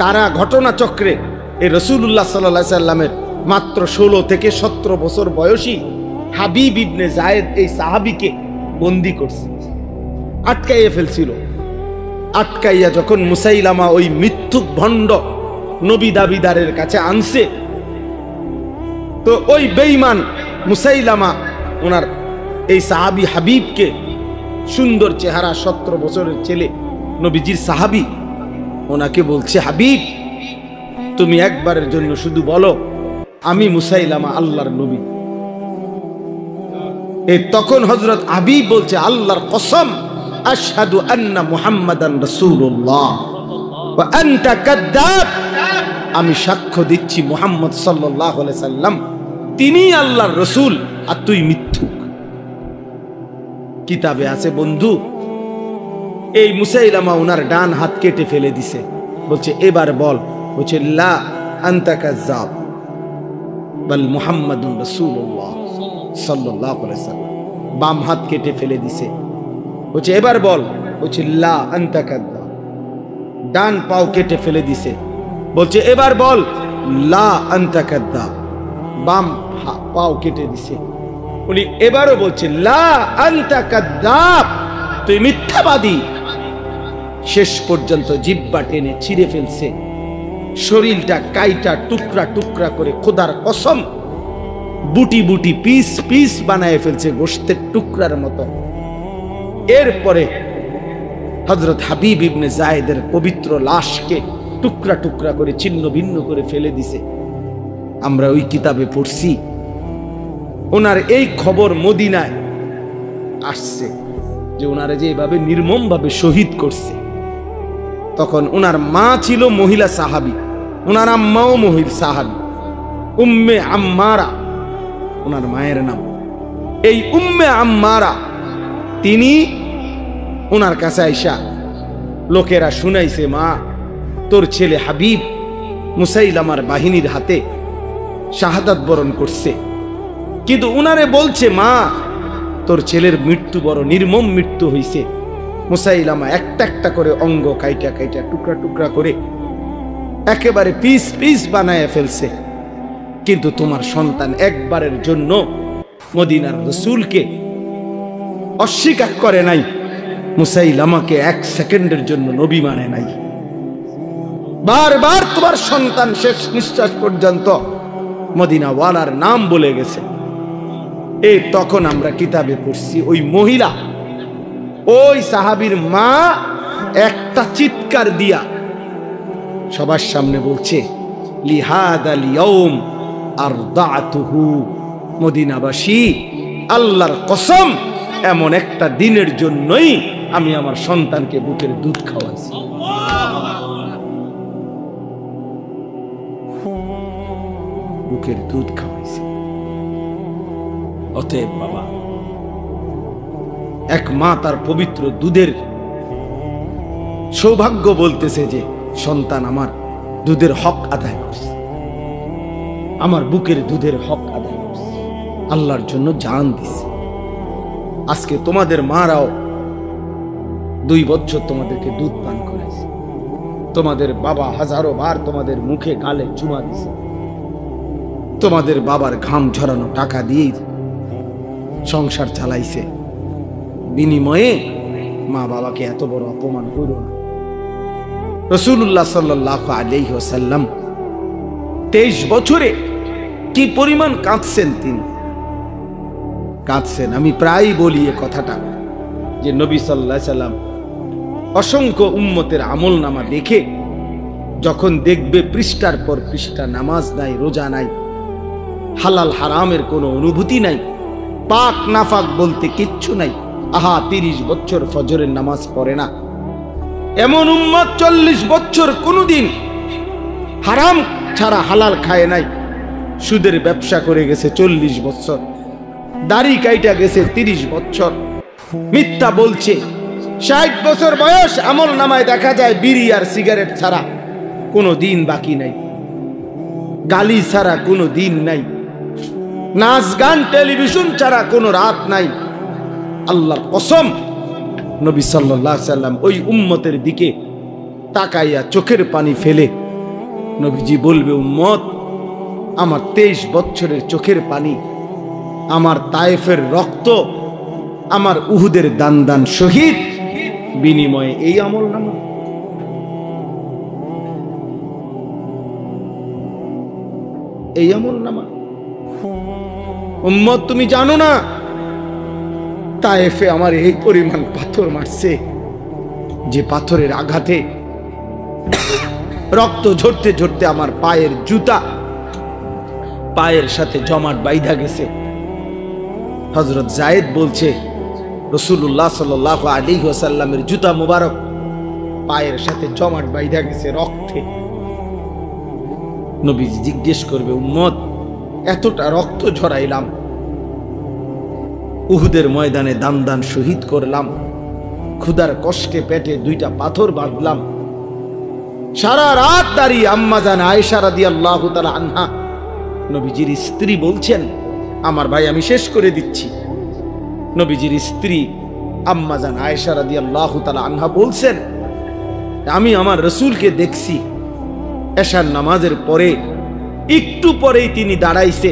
তারা ঘটনাচক্রে এই রাসূলুল্লাহ সাল্লাল্লাহু আলাইহি সাল্লামের মাত্র 16 থেকে 17 বছর বয়সী হাবিব ইবনে যায়েদ এই সাহাবীকে বন্দী করছে, আটকাইয়ে ফেলছিল। আটকাইয়া যখন মুসাইলামা ওই মিথ্যুক ভণ্ড নবী দাবিদারের কাছে আনছে, তো ওই বেঈমান মুসাইলামা ওনার এই সাহাবী হাবিবকে, সুন্দর চেহারা 17 বছরের ছেলে, নবীজির সাহাবী, ওনাকে বলছে হাবিব তুমি একবারের জন্য শুধু বলো আমি মুসাইলামা আল্লাহর নবী। তখন হযরত হাবিব বলছে আল্লাহর কসম আশহাদু আন্না মুহাম্মাদান রাসূলুল্লাহ ওয়া আনতা কাযযাব, আমি সাক্ষ্য দিচ্ছি মুহাম্মদ সাল্লাল্লাহু আলাইহি সাল্লাম তিনি আল্লাহর রাসূল আর তুই মিথ্যুক। কিতাবে আছে বন্ধু, এই মুসাইলামা ওনার ডান হাত কেটে ফেলে দিছে, বলছে এবার বল, বলছে লা আনতা কাযযাব বাল মুহাম্মাদুর রাসূলুল্লাহ সাল্লাল্লাহু আলাইহি সাল্লাম। বাম হাত কেটে ফেলে দিছে, বলছে এবার বল, বলছে লা আনতা কাযযাব। ডান পাও কেটে ফেলে দিছে, বলছে এবার বল লা আনতা কাযযাব। বাম পাও কেটে দিছে, উনি এবারও বলছে লা আনতা কাযযাব, তুই মিথ্যাবাদী। শেষ পর্যন্ত জিহ্বা টেনে ছিঁড়ে ফেলছে, শরীরটা কাইটা টুকরা টুকরা করে, খোদার কসম বুটি বুটি পিস পিস বানায় ফেলছে, গোশতের টুকরার মতো। এরপরে হযরত হাবিব ইবনে যায়েদের পবিত্র লাশকে টুকরা টুকরা করে ছিন্ন ভিন্ন করে ফেলে দিছে। আমরা ওই কিতাবে পড়ছি, ওনার এই খবর মদিনায় আসছে যে ওনারা যে এভাবে নির্মম ভাবে শহীদ করছে। তখন ওনার মা ছিল মহিলা সাহাবী, ওনার আম্মাও মহিলা সাহাবী, উম্মে আম্মারা ওনার মায়ের নাম। এই উম্মে আম্মারা তিনি ওনার কাছে আইসা লোকেরা শুনাইছে, মা তোর ছেলে হাবিব মুসাইলামার বাহিনীর হাতে শাহাদাত বরণ করছে, কিন্তু উনারে বলছে মা তোর ছেলের মৃত্যু বড় নির্মম মৃত্যু হইছে। মুসাইলামা একটা একটা করে অঙ্গ কাইটা কাইটা টুকরা টুকরা করে একেবারে পিস পিস বানায় ফেলছে, কিন্তু তোমার সন্তান একবারের জন্য মদিনার রাসূলকে অস্বীকার করে নাই, মুসাইলামাকে 1 সেকেন্ডের জন্য নবী মানে নাই। বারবার তোমার সন্তান শেষ নিঃশ্বাস পর্যন্ত মদিনাওয়ালার নাম বলে গেছে, এই তখন আমরা কিতাবে পড়ছি ওই মহিলা, ওই সাহাবীর মা একটা চিৎকার দিয়া সবার সামনে বলছে, লিহাদাল ইয়াউম আরদাতুহু, মদিনাবাসী আল্লাহর কসম এমন একটা দিনের জন্যই আমি আমার সন্তানকে বুকের দুধ খাওয়াইছি। বুকের দুধ খাওয়াইছি। অতএব বাবা, এক মা তার পবিত্র দুধের সৌভাগ্য বলতেছে যে সন্তান আমার দুধের হক আদায় করছে, আমার বুকের দুধের হক আদায় করছে, আল্লাহর জন্য জান দিছে। আজকে তোমাদের মারাও 2 বছর তোমাদেরকে দুধ পান করাইছে, তোমাদের বাবা হাজারো বার তোমাদের মুখে গালে চুমা দিছে, তোমাদের বাবার ঘাম ঝরানো টাকা দিয়ে সংসার চালাইছে, বিনিময়ে মা বাবাকে এত বড় অপমান করো না। রাসূলুল্লাহ সাল্লাল্লাহু আলাইহি ওয়াসাল্লাম 23 বছরে কি পরিমাণ কাঁদছেন, তিনি কাঁদছেন। আমি প্রায় বলি এ কথাটা যে নবী সাল্লাল্লাহু আলাইহি সাল্লাম অসংখ্য উম্মতের আমল নামা দেখে যখন দেখবে পৃষ্ঠার পর পৃষ্ঠা নামাজ নাই, রোজা নাই, হালাল হারামের কোনো অনুভূতি নাই, পাক নাফাক বলতে কিচ্ছু নাই, আহা 30 বছর ফজরের নামাজ পড়ে না এমন উম্মত 40 বছর কোনদিন হারাম ছাড়া হালাল খায় নাই, সুদের ব্যবসা করে গেছে 40 বছর, দাড়ি কাইটা গেছে 30 বছর, মিথ্যা বলছে 60 বছর বয়স, আমল নামায় দেখা যায় বিড়ি আর সিগারেট ছাড়া কোনো দিন বাকি নাই, গালি ছাড়া কোনো দিন নাই, নাচ গান টেলিভিশন ছাড়া কোনো রাত নাই। আল্লাহর কসম, নবী সাল্লাল্লাহু আলাইহি সাল্লাম ওই উম্মতের দিকে তাকাইয়া চোখের পানি ফেলে নবীজি বলবে, উম্মত আমার 23 বছরের চোখের পানি, আমার তায়েফের রক্ত, আমার উহুদের দান দান শহীদ বিনিময়ে এই আমল নামা। এই আমল নামা উম্মত, তুমি জানো না তায়েফে আমার এই পরিমাণ পাথর মারছে, যে পাথরের আঘাতে রক্ত ঝরতে ঝরতে আমার পায়ের জুতা পায়ের সাথে জমাট বাইধা গেছে। হযরত যায়েদ বলছে, রাসূলুল্লাহ সাল্লাল্লাহু আলাইহি ওয়াসাল্লামের জুতা মুবারক পায়ের সাথে জমাট বাইধা গেছে রক্তে। নবী জিজ্ঞেস করবে, উম্মত এতটা রক্ত ঝরাইলাম, উহুদের ময়দানে দান দান শহীদ করলাম, ক্ষুধার কষ্টে পেটে 2টা পাথর বাঁধলাম, সারা রাত দাঁড়িয়ে আম্মা জান আয়েশা রাদিয়াল্লাহু তাআলা আনহা নবীজির স্ত্রী বলছেন, আমার ভাই আমি শেষ করে দিচ্ছি, নবীজির স্ত্রী আম্মা জান আয়েশা রাদিয়াল্লাহু তাআলা আনহা বলছেন, আমি আমার রাসূলকে দেখছি এশার নামাজের পরে একটু পরেই তিনি দাঁড়াইছে,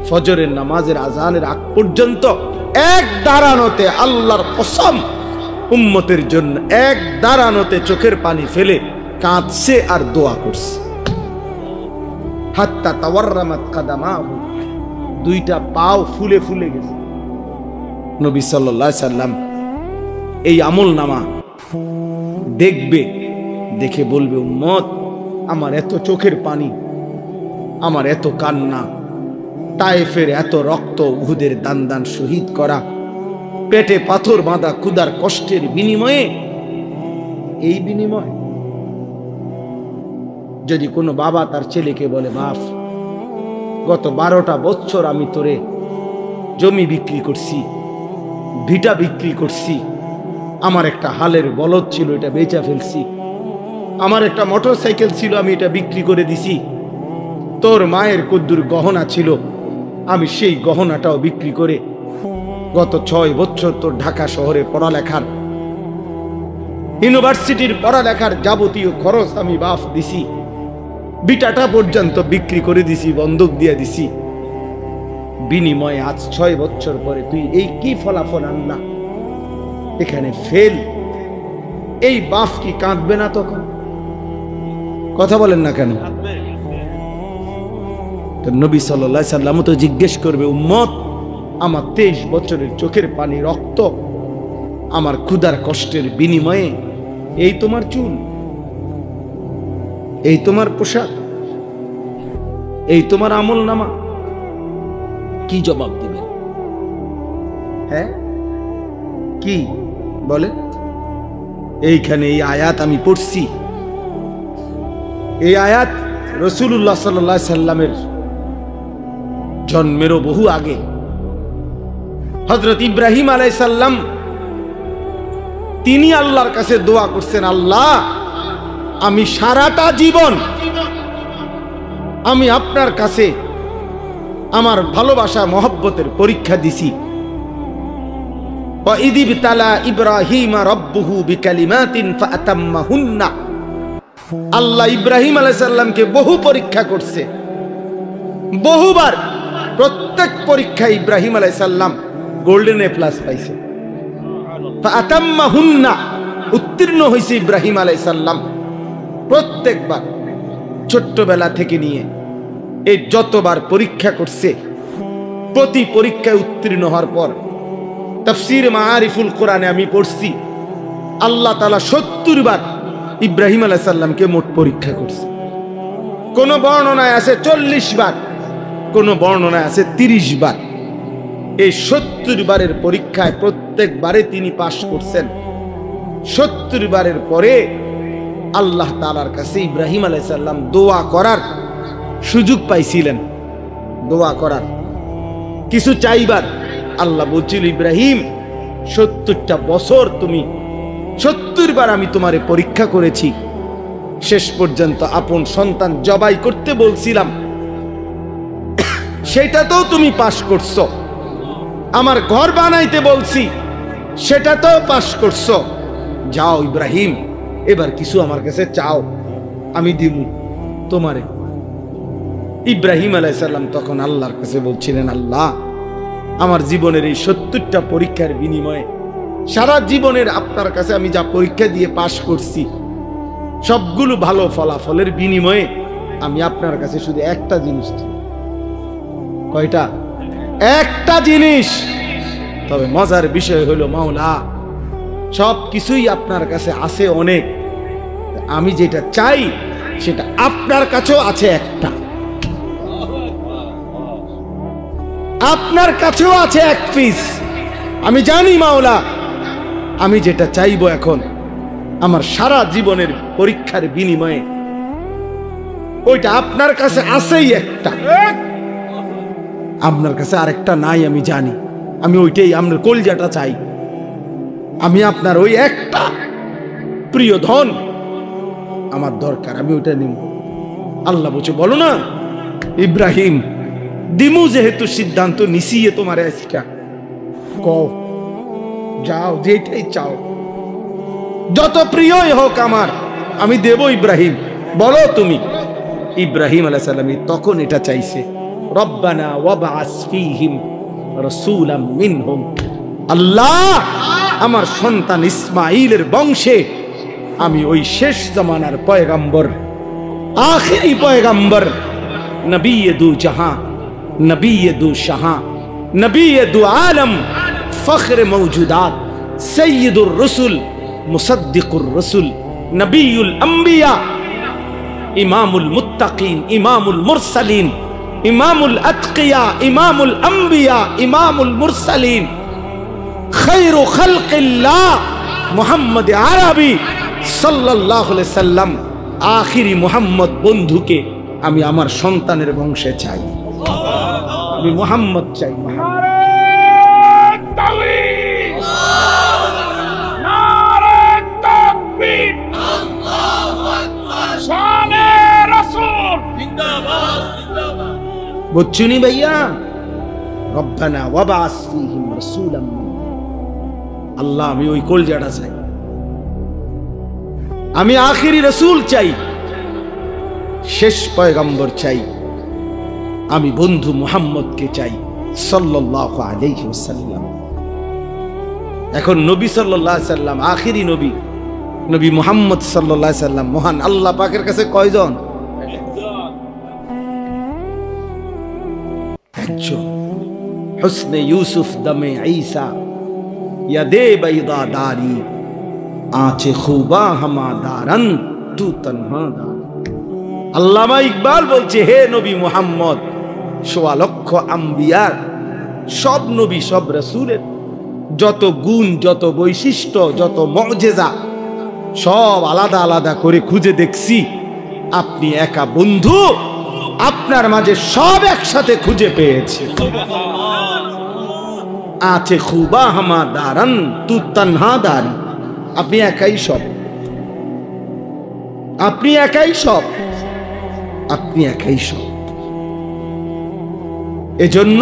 ফজরের নামাজের আজানের আগ পর্যন্ত এক দাঁড়ানোতে, আল্লাহর কসম উম্মতের জন্য এক দাঁড়ানোতে চোখের পানি ফেলে কাঁদছে আর দোয়া করছে। হাত্তা তাওয়াররামাত কাদামাহু, 2টা পাও ফুলে ফুলে গেছে। নবী সাল্লাল্লাহু আলাইহি সাল্লাম এই আমল নামা দেখবে, দেখে বলবে, উম্মত আমার এত চোখের পানি, আমার এত কান্না, তায়েফের এত রক্ত, উহুদের দান দান শহীদ করা, পেটে পাথর বাঁধা, ক্ষুধার কষ্টের বিনিময়ে, এই বিনিময় যদি কোনো বাবা তার ছেলেকে বলে, বাপ গত 12টা বছর আমি তোরে জমি বিক্রি করছি, ভিটা বিক্রি করছি, আমার একটা হালের বলদ ছিল এটা বেচা ফেলছি, আমার একটা মোটরসাইকেল ছিল আমি এটা বিক্রি করে দিছি, তোর মায়ের কদ্দুর গহনা ছিল আমি সেই গহনাটাও বিক্রি করে গত 6 বছর তোর ঢাকা শহরে পড়ালেখার, ইউনিভার্সিটির পড়ালেখার যাবতীয় খরচ আমি বাপ দিছি, বিটাটা পর্যন্ত বিক্রি করে দিছি, বন্ধক দিয়ে দিছি, বিনিময়ে আজ 6 বছর পরে তুই এই কি ফলাফল আনলা, এখানে ফেল। এই বাপ কি কাঁদবে না তখন? কথা বলেন না কেন? নবী সাল্লাল্লাহু আলাইহি সাল্লাম তো জিজ্ঞেস করবে, উম্মত আমার 23 বছরের চোখের পানি, রক্ত, আমার ক্ষুধার কষ্টের বিনিময়ে এই তোমার চুল, এই তোমার পোশাক, এই তোমার আমল নামা? কি জবাব দিবেন? হ্যাঁ, কি বলে? এইখানে এই আয়াত আমি পড়ছি, এই আয়াত রাসূলুল্লাহ সাল্লাল্লাহু আলাইহি সাল্লামের জন্মেরও বহু আগে হযরত ইব্রাহিম আলাইহিস সালাম তিনি আল্লাহর কাছে দোয়া করছেন, আল্লাহ আমি সারাটা জীবন আমি আপনার কাছে আমার ভালোবাসা মহব্বতের পরীক্ষা দিছি। ওয়া ইয ইবতালা ইব্রাহিমা রাব্বুহু বিকালিমাতিন ফাআতাম্মাহুন্না, আল্লাহ ইব্রাহিম আলাইহিস সালামকে বহু পরীক্ষা করছে, বহুবার। প্রত্যেক পরীক্ষায় ইব্রাহিম আলাইহিস সালাম গোল্ডেন এ প্লাস পাইছে। ফাআতাম্মাহুন্না, উত্তীর্ণ হয়েছে ইব্রাহিম আলাইহিস সালাম প্রত্যেকবার। ছোট্টবেলা থেকে নিয়ে এই যতবার পরীক্ষা করছে, প্রতি পরীক্ষায় উত্তীর্ণ হওয়ার পর তাফসীর মাআরিফুল কোরআনে আমি পড়ছি আল্লাহ তাআলা 70 বার ইব্রাহিম আলাইহিস সালামকে মোট পরীক্ষা করছে। কোন বর্ণনায় আছে 40 বার, কোন বর্ণনায় আছে 30 বার। এই 70 বারের পরীক্ষায় প্রত্যেকবারে তিনি পাশ করছেন। 70 বারের পরে আল্লাহ তাআলার কাছে ইব্রাহিম আলাইহিস সালাম দোয়া করার সুযোগ পাইছিলেন, দোয়া করার, কিছু চাইবার। আল্লাহ বলছিল, ইব্রাহিম 70টা বছর তুমি 70 বার আমি তোমারে পরীক্ষা করেছি, শেষ পর্যন্ত আপন সন্তান জবাই করতে বলছিলাম, সেটাতেও তুমি পাশ করছো। আমার ঘর বানাইতে বলছি, সেটাতেও পাশ করছো। যাও ইব্রাহিম, এবার কিছু আমার কাছে চাও, আমি দিব তোমারে। ইব্রাহিম আলাইহিস সালাম তখন আল্লাহর কাছে বলছিলেন, আল্লাহ আমার জীবনের এই 70টা পরীক্ষার বিনিময়ে, সারা জীবনের আপনার কাছে আমি যা পরীক্ষা দিয়ে পাশ করছি, সবগুলো ভালো ফলাফলের বিনিময়ে আমি আপনার কাছে শুধু একটা জিনিস চাই। কয়টা? একটা জিনিস। তবে মজার বিষয় হলো, মাওলা সব কিছুই আপনার কাছে আছে অনেক, আমি যেটা চাই সেটা আপনার কাছেও আছে একটা, আপনার কাছেও আছে এক পিস। আমি জানি মাওলা, আমি যেটা চাইবো এখন আমার সারা জীবনের পরীক্ষার বিনিময়ে, ওইটা আপনার কাছে আছেই একটা, আপনার কাছে আরেকটা নাই আমি জানি। আমি ওইটাই, আপনার কলজাটা চাই। আমি আপনার ওই একটা প্রিয় ধন আমার দরকার, আমি ওইটা নিব। আল্লাহ বলছে, বলো না ইব্রাহিম, দিমু যেহেতু সিদ্ধান্ত নিছিয়ে তোমার আজকা, কও যাও, যেটাই চাও, যত প্রিয়ই হোক আমার, আমি দেব ইব্রাহিম, বলো তুমি। ইব্রাহিম আলাইহিস সালাম তখন এটা চাইছে, রব্বানা ওয়াবআস ফীহিম রাসূলাম মিনহুম, আল্লাহ আমার সন্তান ইসমাঈলের বংশে আমি ওই শেষ জামানার পয়গম্বর, আখিরি পয়গম্বর, নবী দু জাহাঁ, নবী দু শাহাঁ, নবী দু আলম, ফখর মওজুদাত, সৈয়দুর রসুল, মুসদ্দিকুর রসুল, নবীউল আম্বিয়া, ইমামুল মুত্তাকিন, ইমামুল মুরসালিন, ইমামুল আতকিয়া, ইমামুল আম্বিয়া, ইমামুল মুরসালিন, খায়রু খালকিল্লাহ মুহাম্মদ আরবি সাল্লাল্লাহু আলাইহি সাল্লাম, আখিরি মুহাম্মদ বন্ধুকে আমি আমার সন্তানের বংশে চাই। আমি মুহাম্মদ চাই। বুঝছুনি ভাইয়া? রব্বানা ওয়াবআস ফীহিম রাসূলাম, আল্লাহ আমি ওই কলজাটা চাই, আমি আখিরি রাসূল চাই, শেষ পয়গম্বর চাই, আমি বন্ধু মুহাম্মদকে চাই সাল্লাল্লাহু আলাইহি ওয়াসাল্লাম। এখন নবী সাল্লাল্লাহু আলাইহি ওয়াসাল্লাম আখিরি নবী, নবী মুহাম্মদ সাল্লাল্লাহু আলাইহি ওয়াসাল্লাম মহান আল্লাহ পাকের কাছে কয়জন? একজন। হুসনে ইউসুফ দমে ঈসা ইয়াদে বাইদা দারি আঁচে খুবা হামা দারান তু তনহা দার। আল্লামা ইকবাল বলছে, হে নবী মুহাম্মদ, ১৬ লক্ষ আম্বিয়ার, সব নবী সব রাসূলের যত গুণ, যত বৈশিষ্ট্য, যত মুআজিজা সব আলাদা আলাদা করে খুঁজে দেখছি, আপনি একা বন্ধু, আপনার মাঝে সব একসাথে খুঁজে পেয়েছে। আছে খুবা হামা দারান তু তনহা দারি, আপনি একাই সব, আপনি একাই সব, আপনি একাই সব। এজন্য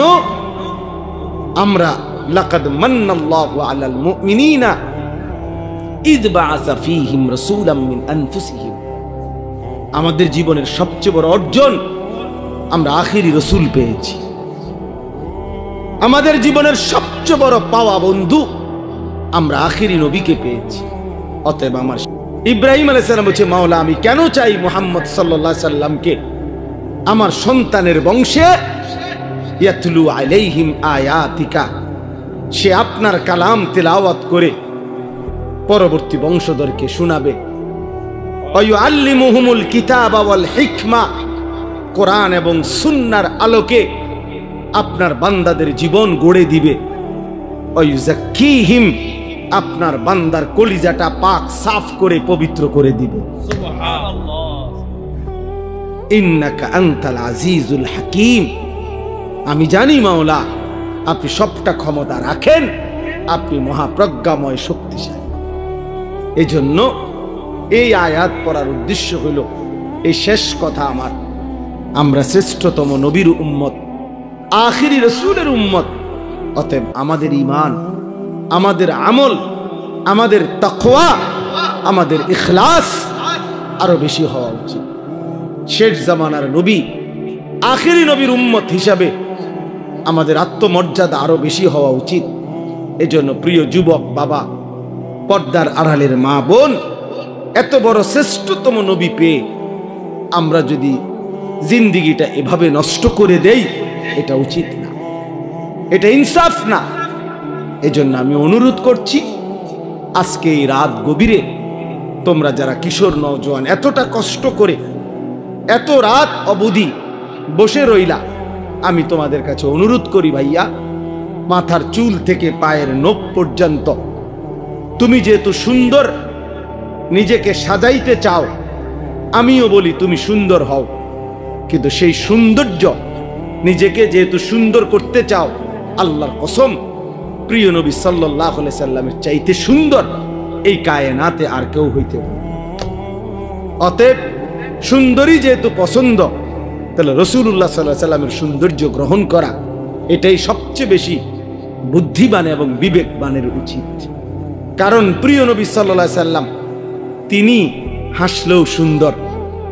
আমরা লাকাদ মান্নাল্লাহু আলাল মুমিনিনা ইয বাআসা ফীহিম রাসূলাম মিন আনফুসিহিম, আমাদের জীবনের সবচেয়ে বড় অর্জন আমরা আখিরি রাসূল পেয়েছি। আমাদের জীবনের সবচেয়ে বড় পাওয়া বন্ধু আমরা আখিরি নবীকে পেয়েছি। অতএব আমার ইব্রাহিম আলাইহিস সালাম বলছে, মাওলা আমি কেন চাই মুহাম্মদ সাল্লাল্লাহু আলাইহি সাল্লামকে আমার সন্তানের বংশে, ইয়াতলু আলাইহিম আয়াতিকা, সে আপনার কালাম তেলাওয়াত করে পরবর্তী বংশধরকে শোনাবে। ওয়ায়ুআল্লিমুহুমুল কিতাবা ওয়াল হিকমা, কোরআন এবং সুন্নাহর আলোকে আপনার বান্দাদের জীবন গড়ে দিবে। ওয়ায়ুযাক্কিহিম, আপনার বান্দার কলিজাটা পাক সাফ করে পবিত্র করে দিবে। সুবহানাল্লাহ। ইন্নাকা আনতাল আজিজুল হাকীম, আমি জানি মাওলা আপনি সবটা ক্ষমতা রাখেন, আপনি মহাপ্রজ্ঞাময় শক্তিশালী। এজন্য এই আয়াত পড়ার উদ্দেশ্য হইল এই শেষ কথা আমার, আমরা শ্রেষ্ঠতম নবীর উম্মত, আখিরি রাসূলের উম্মত। অতএব আমাদের ঈমান, আমাদের আমল, আমাদের তাকওয়া, আমাদের ইখলাস আরো বেশি হওয়া উচিত। শেষ জামানার নবী, আখিরি নবীর উম্মত হিসাবে আমাদের আত্মমর্যাদা আরো বেশি হওয়া উচিত। এজন্য প্রিয় যুবক বাবা, পর্দার আড়ালের মা বোন, এত বড় শ্রেষ্ঠতম নবী পেয়ে আমরা যদি জিন্দিগিটা এভাবে নষ্ট করে দেই, এটা উচিত না, এটা ইনসাফ না। এজন্য আমি অনুরোধ করছি, আজকে এই রাত গভীরে তোমরা যারা কিশোর নওজোয়ান এতটা কষ্ট করে এত রাত অবধি বসে রইলা, আমি তোমাদের কাছে অনুরোধ করি ভাইয়া, মাথার চুল থেকে পায়ের নখ পর্যন্ত তুমি যেহেতু সুন্দর নিজেকে সাজাইতে চাও, আমিও বলি তুমি সুন্দর হও, কিন্তু সেই সৌন্দর্য নিজেকে যেহেতু সুন্দর করতে চাও, আল্লাহর কসম প্রিয় নবী সাল্লাল্লাহু আলাইহি সাল্লামের চাইতে সুন্দর এই কায়নাতে আর কেউ হইতে পারে। অতএব সুন্দরী যেহেতু পছন্দ, তাহলে রাসূলুল্লাহ সাল্লাল্লাহু আলাইহি সাল্লামের সৌন্দর্য গ্রহণ করা এটাই সবচেয়ে বেশি বুদ্ধিমান এবং বিবেকবানের উচিত। কারণ প্রিয় নবী সাল্লাল্লাহু আলাইহি সাল্লাম তিনি হাসলেও সুন্দর,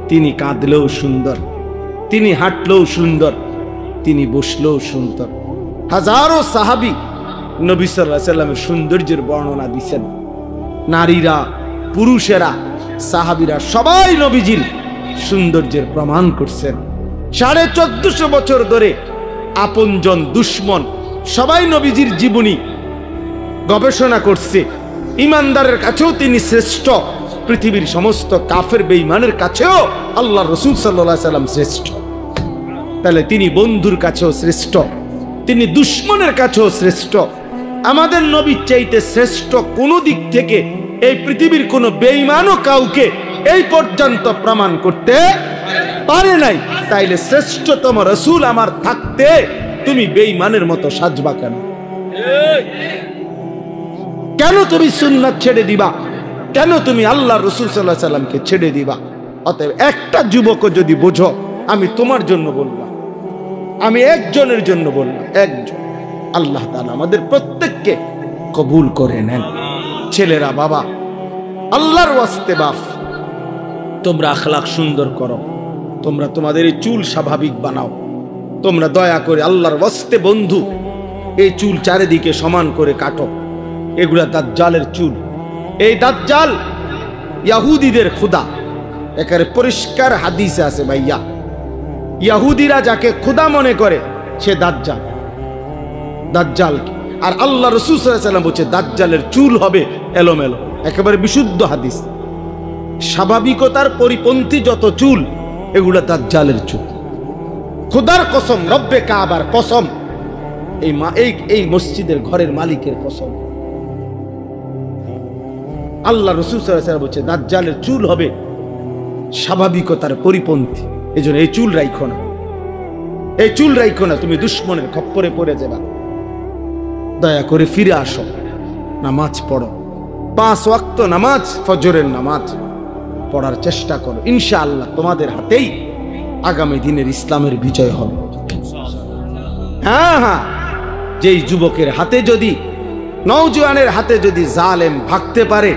তিনি কাঁদলেও সুন্দর, তিনি হাঁটলেও সুন্দর, তিনি বসলেও সুন্দর। হাজারো সাহাবী নবী সাল্লাল্লাহু আলাইহি সাল্লামের সৌন্দর্যের বর্ণনা দিয়েছেন। নারীরা, পুরুষেরা, সাহাবীরা সবাই নবীজির সৌন্দর্যের প্রমাণ করছেন। 1450 বছর ধরে আপনজন দুশ্মন সবাই নবীজির জীবনী গবেষণা করছে। ইমানদারের কাছেও তিনি শ্রেষ্ঠ, পৃথিবীর সমস্ত কাফের বেঈমানের কাছেও আল্লাহ রাসূল সাল্লাল্লাহু আলাইহি সাল্লাম শ্রেষ্ঠ। তাহলে তিনি বন্ধুর কাছেও শ্রেষ্ঠ, তিনি দুশ্মনের কাছেও শ্রেষ্ঠ। আমাদের নবীর চাইতে শ্রেষ্ঠ কোন দিক থেকে এই পৃথিবীর কোন বেঈমানও কাউকে এই পর্যন্ত প্রমাণ করতে পারে নাই। তাইলে শ্রেষ্ঠতম রাসূল আমার থাকতে তুমি বেঈমানের মতো সাজবা কেন? কেন তুমি সুন্নাত ছেড়ে দিবা? কেন তুমি আল্লাহর রাসূল সাল্লাল্লাহু আলাইহি সাল্লামকে ছেড়ে দিবা? অতএব একটা যুবকও যদি বোঝো, আমি তোমার জন্য বললাম, আমি একজনের জন্য বললাম, একজন। আল্লাহ তাআলা আমাদের প্রত্যেককে কবুল করে নেন। ছেলেরা বাবা, আল্লাহর ওয়াস্তে বাপ, তোমরা আখলাক সুন্দর করো, তোমরা তোমাদের এই চুল স্বাভাবিক বানাও, তোমরা দয়া করে আল্লাহর ওয়াস্তে বন্ধু এই চুল চারিদিকে সমান করে কাটো। এগুলা দাজ্জালের চুল। এই দাজ্জাল ইহুদিদের খোদা, একেবারে পরিষ্কার হাদিসে আছে ভাইয়া। ইহুদিরা যাকে খোদা মনে করে সে দাজ্জাল। দাজ্জাল কি। আর আল্লাহ রাসূল সাল্লাল্লাহু আলাইহি ওয়াসাল্লাম বলছে দাজ্জালের চুল হবে এলোমেলো, একেবারে বিশুদ্ধ হাদিস। স্বাভাবিকতার পরিপন্থী যত চুল এগুলা দাজ্জালের চুল। খোদার কসম, রব্বে কাবার কসম, এই মসজিদের ঘরের মালিকের কসম, আল্লাহ রাসূল সাল্লাল্লাহু আলাইহি ওয়াসাল্লাম বলছে দাজ্জালের চুল হবে স্বাভাবিকতার পরিপন্থী। এই জন্য এই চুল রাইখো না, এই চুল রাইখো না, তুমি দুশ্মনের খপ্পরে পড়ে যাবা। দয়া করে ফিরে আসো, নামাজ পড়ো, 5 ওয়াক্ত নামাজ, ফজরের নামাজ পড়ার চেষ্টা করো। ইনশাআল্লাহ তোমাদের হাতেই আগামী দিনের ইসলামের বিজয় হবে। হ্যাঁ হ্যাঁ, যেই যুবকের হাতে যদি, নওজোয়ানের হাতে যদি জালেম ভাগতে পারে,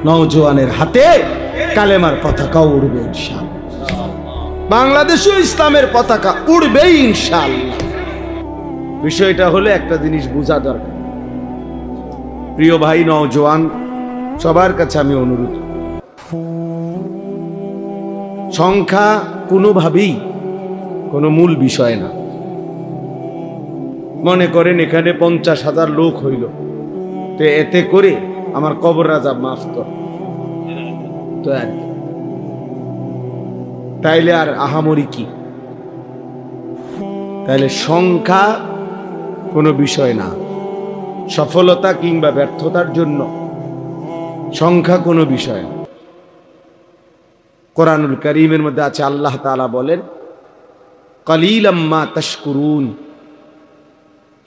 নওজোয়ানের হাতে কালেমার পতাকাও উড়বে ইনশাআল্লাহ। বাংলাদেশেও ইসলামের পতাকা উড়বেই ইনশাআল্লাহ। বিষয়টা হলে একটা জিনিস বোঝা দরকার। প্রিয় ভাই নওজোয়ান, সবার কাছে আমি অনুরোধ, সংখ্যা কোনোভাবেই কোনো মূল বিষয় না। মনে করেন এখানে 50,000 লোক হইল, তো এতে করে আমার কবর আযাব মাফ কর, তো তাইলে আর আহামরি কি? তাইলে সংখ্যা কোনো বিষয় না। সফলতা কিংবা ব্যর্থতার জন্য সংখ্যা কোনো বিষয় না। কোরআনুল কারীমের মধ্যে আছে, আল্লাহ তাআলা বলেন কালিলাম মা তাশকুরুন,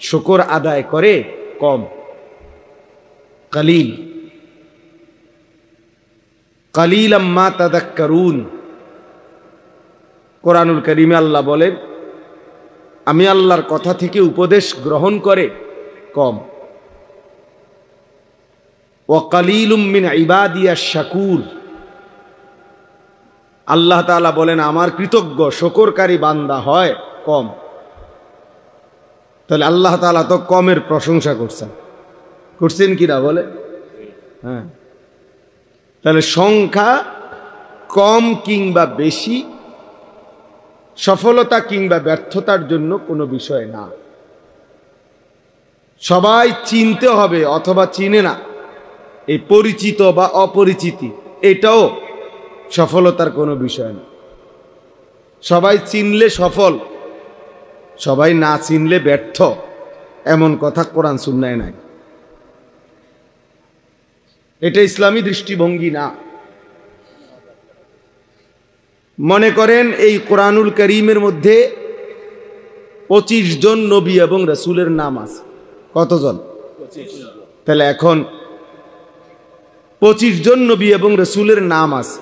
শুকর আদায় করে কম। কালিল, কালিলাম মা তাযাক্কারুন। কোরআনুল কারীমে আল্লাহ বলেন আমি আল্লাহর কথা থেকে উপদেশ গ্রহণ করে কম। ওয়া কালিলুম মিন ইবাদিয়াশ শাকুর। আল্লাহ তাআলা বলেন আমার কৃতজ্ঞ শুকরকারী বান্দা হয় কম। তাহলে আল্লাহ তাআলা তো কমের প্রশংসা করছেন কিনা বলে? হ্যাঁ। তাহলে সংখ্যা কম কিংবা বেশি সফলতা কিংবা ব্যর্থতার জন্য কোনো বিষয় না। সবাই চিনতে হবে অথবা চিনে না, এই পরিচিত বা অপরিচিতি এটাও সফলতার কোনো বিষয় না। সবাই চিনলে সফল, সবাই না চিনলে ব্যর্থ, এমন কথা কোরআন সুন্নায় নাই। এটা ইসলামী দৃষ্টিভঙ্গি না। মনে করেন এই কোরআনুল কারীমের মধ্যে 25 জন নবী এবং রাসূলের নাম আছে। কতজন? 25 জন। তাহলে এখন 25 জন নবী এবং রাসূলের নাম আছে।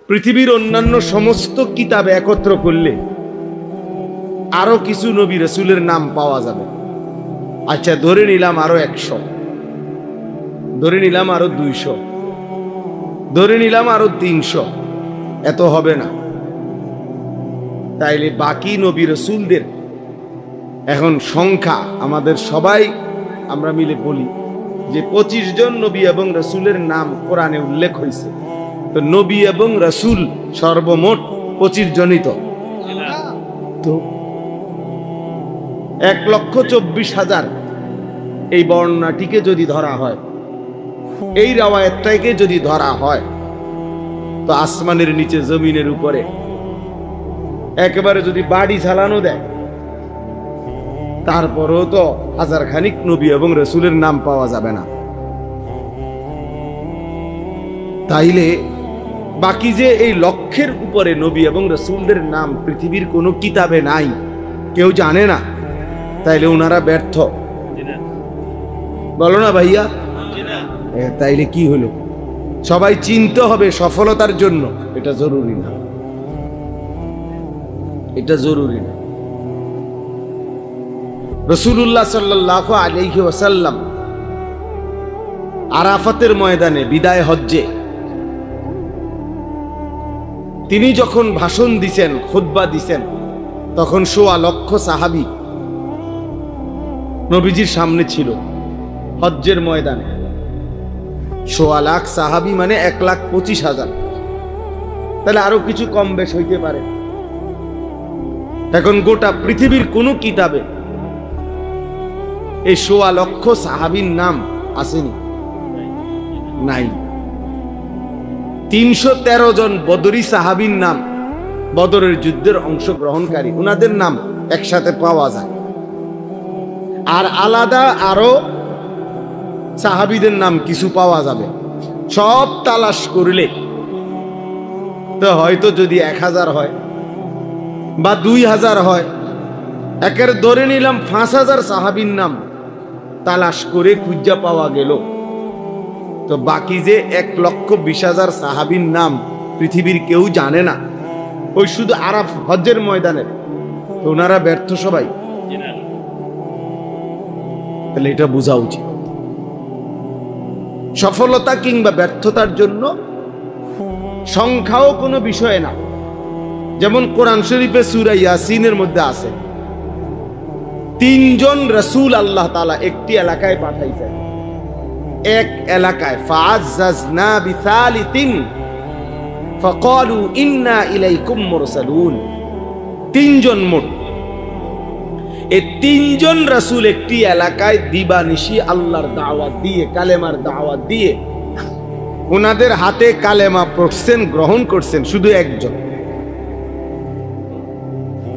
পৃথিবীর অন্যান্য সমস্ত কিতাব একত্র করলে আরো কিছু নবী রাসূলের নাম পাওয়া যাবে। আচ্ছা ধরে নিলাম আরো 100, ধরে নিলাম আরো 200, ধরে নিলাম আরো 300, এত হবে না। তাইলে বাকি নবী রাসূলদের এখন সংখ্যা আমাদের সবাই আমরা মিলে বলি যে 25 জন নবী এবং রাসূলের নাম কোরআনে উল্লেখ হয়েছে। তো নবী এবং রাসূল সর্বমোট 25 জনই তো 1,24,000 এই বর্ণনাটিকে যদি ধরা হয়, এই রাওয়ায়াতটাকে যদি ধরা হয়, তো আসমানের নিচে জমিনের উপরে একেবারে যদি বাড়ি ঝালানো দেয়, তারপরেও তো 1000 খানিক নবী এবং রাসূলের নাম পাওয়া যাবে না। তাইলে বাকি যে এই লক্ষের উপরে নবী এবং রাসূলদের নাম পৃথিবীর কোনো কিতাবে নাই, কেউ জানে না, তাইলে ওনারা ব্যর্থ বলো না ভাইয়া? তাইলে কি হলো? সবাই চিনতে হবে সফলতার জন্য, এটা জরুরি না, এটা জরুরি না। রাসূলুল্লাহ সাল্লাল্লাহু আলাইহি ওয়াসাল্লাম আরাফাতের ময়দানে বিদায় হজ্জে তিনি যখন ভাষণ দিছেন, খুতবা দিছেন, তখন 1.25 লক্ষ সাহাবী নবীজির সামনে ছিল হজ্জের ময়দানে। 1.25 লাখ সাহাবী মানে 1,25,000। তাহলে আরো কিছু কম বেশ হইতে পারে। এখন গোটা পৃথিবীর কোন কিতাবে এই ১৬ লক্ষ সাহাবীর নাম আসেনি? নাই। ৩১৩ জন বদরি সাহাবীর নাম, বদরের যুদ্ধের অংশগ্রহণকারী, উনাদের নাম একসাথে পাওয়া যায়। আর আলাদা আরো সাহাবীদের নাম কিছু পাওয়া যাবে। সব তালাশ করলে তো হয়তো যদি ১,০০০ হয় বা ২,০০০ হয়, একের ধরে নিলাম ৫,০০০ সাহাবীর নাম তালাশ করে খুঁজা পাওয়া গেল, তো বাকি যে ১,২০,০০০ সাহাবীর নাম পৃথিবীর কেউ জানে না, ওই শুধু আরাফ হজ্জের ময়দানে, তো ওনারা ব্যর্থ সবাই। তাহলে এটা বোঝা উচিত, সফলতা কিংবা ব্যর্থতার জন্য সংখ্যাও কোনো বিষয় না। যেমন কোরআন শরীফে সূরা ইয়াসিনের মধ্যে আছে ৩ জন রাসূল আল্লাহ তাআলা একটি এলাকায় পাঠাইছেন। এক এলাকায় ফাআযাজনা বিসালিসিন ফাকালু ইন্না ইলাইকুম মুরসালুন। ৩ জন মোট। এই ৩ জন রাসূল একটি এলাকায় দিবানিশি আল্লাহর দাওয়াত দিয়ে, কালেমার দাওয়াত দিয়ে, ওনাদের হাতে কালেমা পড়ছেন, গ্রহণ করছেন শুধু একজন।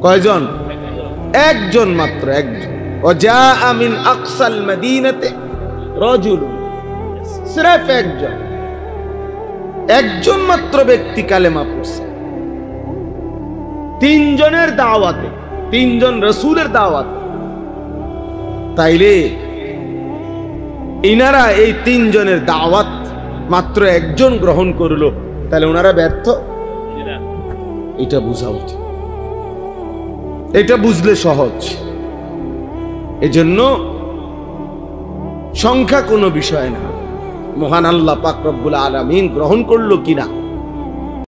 কয়জন? একজন মাত্র, একজন। ওয়াজা মিন আকসাল মদিনাতে রাজুলুন, সির্ফ একজন, একজন মাত্র ব্যক্তি কালেমা পড়ছে ৩ জনের দাওয়াতে, ৩ জন রাসূলের দাওয়াতে। তাইলে ইনারা এই ৩ জনের দাওয়াত মাত্র একজন গ্রহণ করলো, তাহলে ওনারা ব্যর্থ? এটা বোঝা উচিত, এটা বুঝলে সহজ। এজন্য সংখ্যা কোনো বিষয় না, মহান আল্লাহ পাক রব্বুল আলামিন গ্রহণ করলো কিনা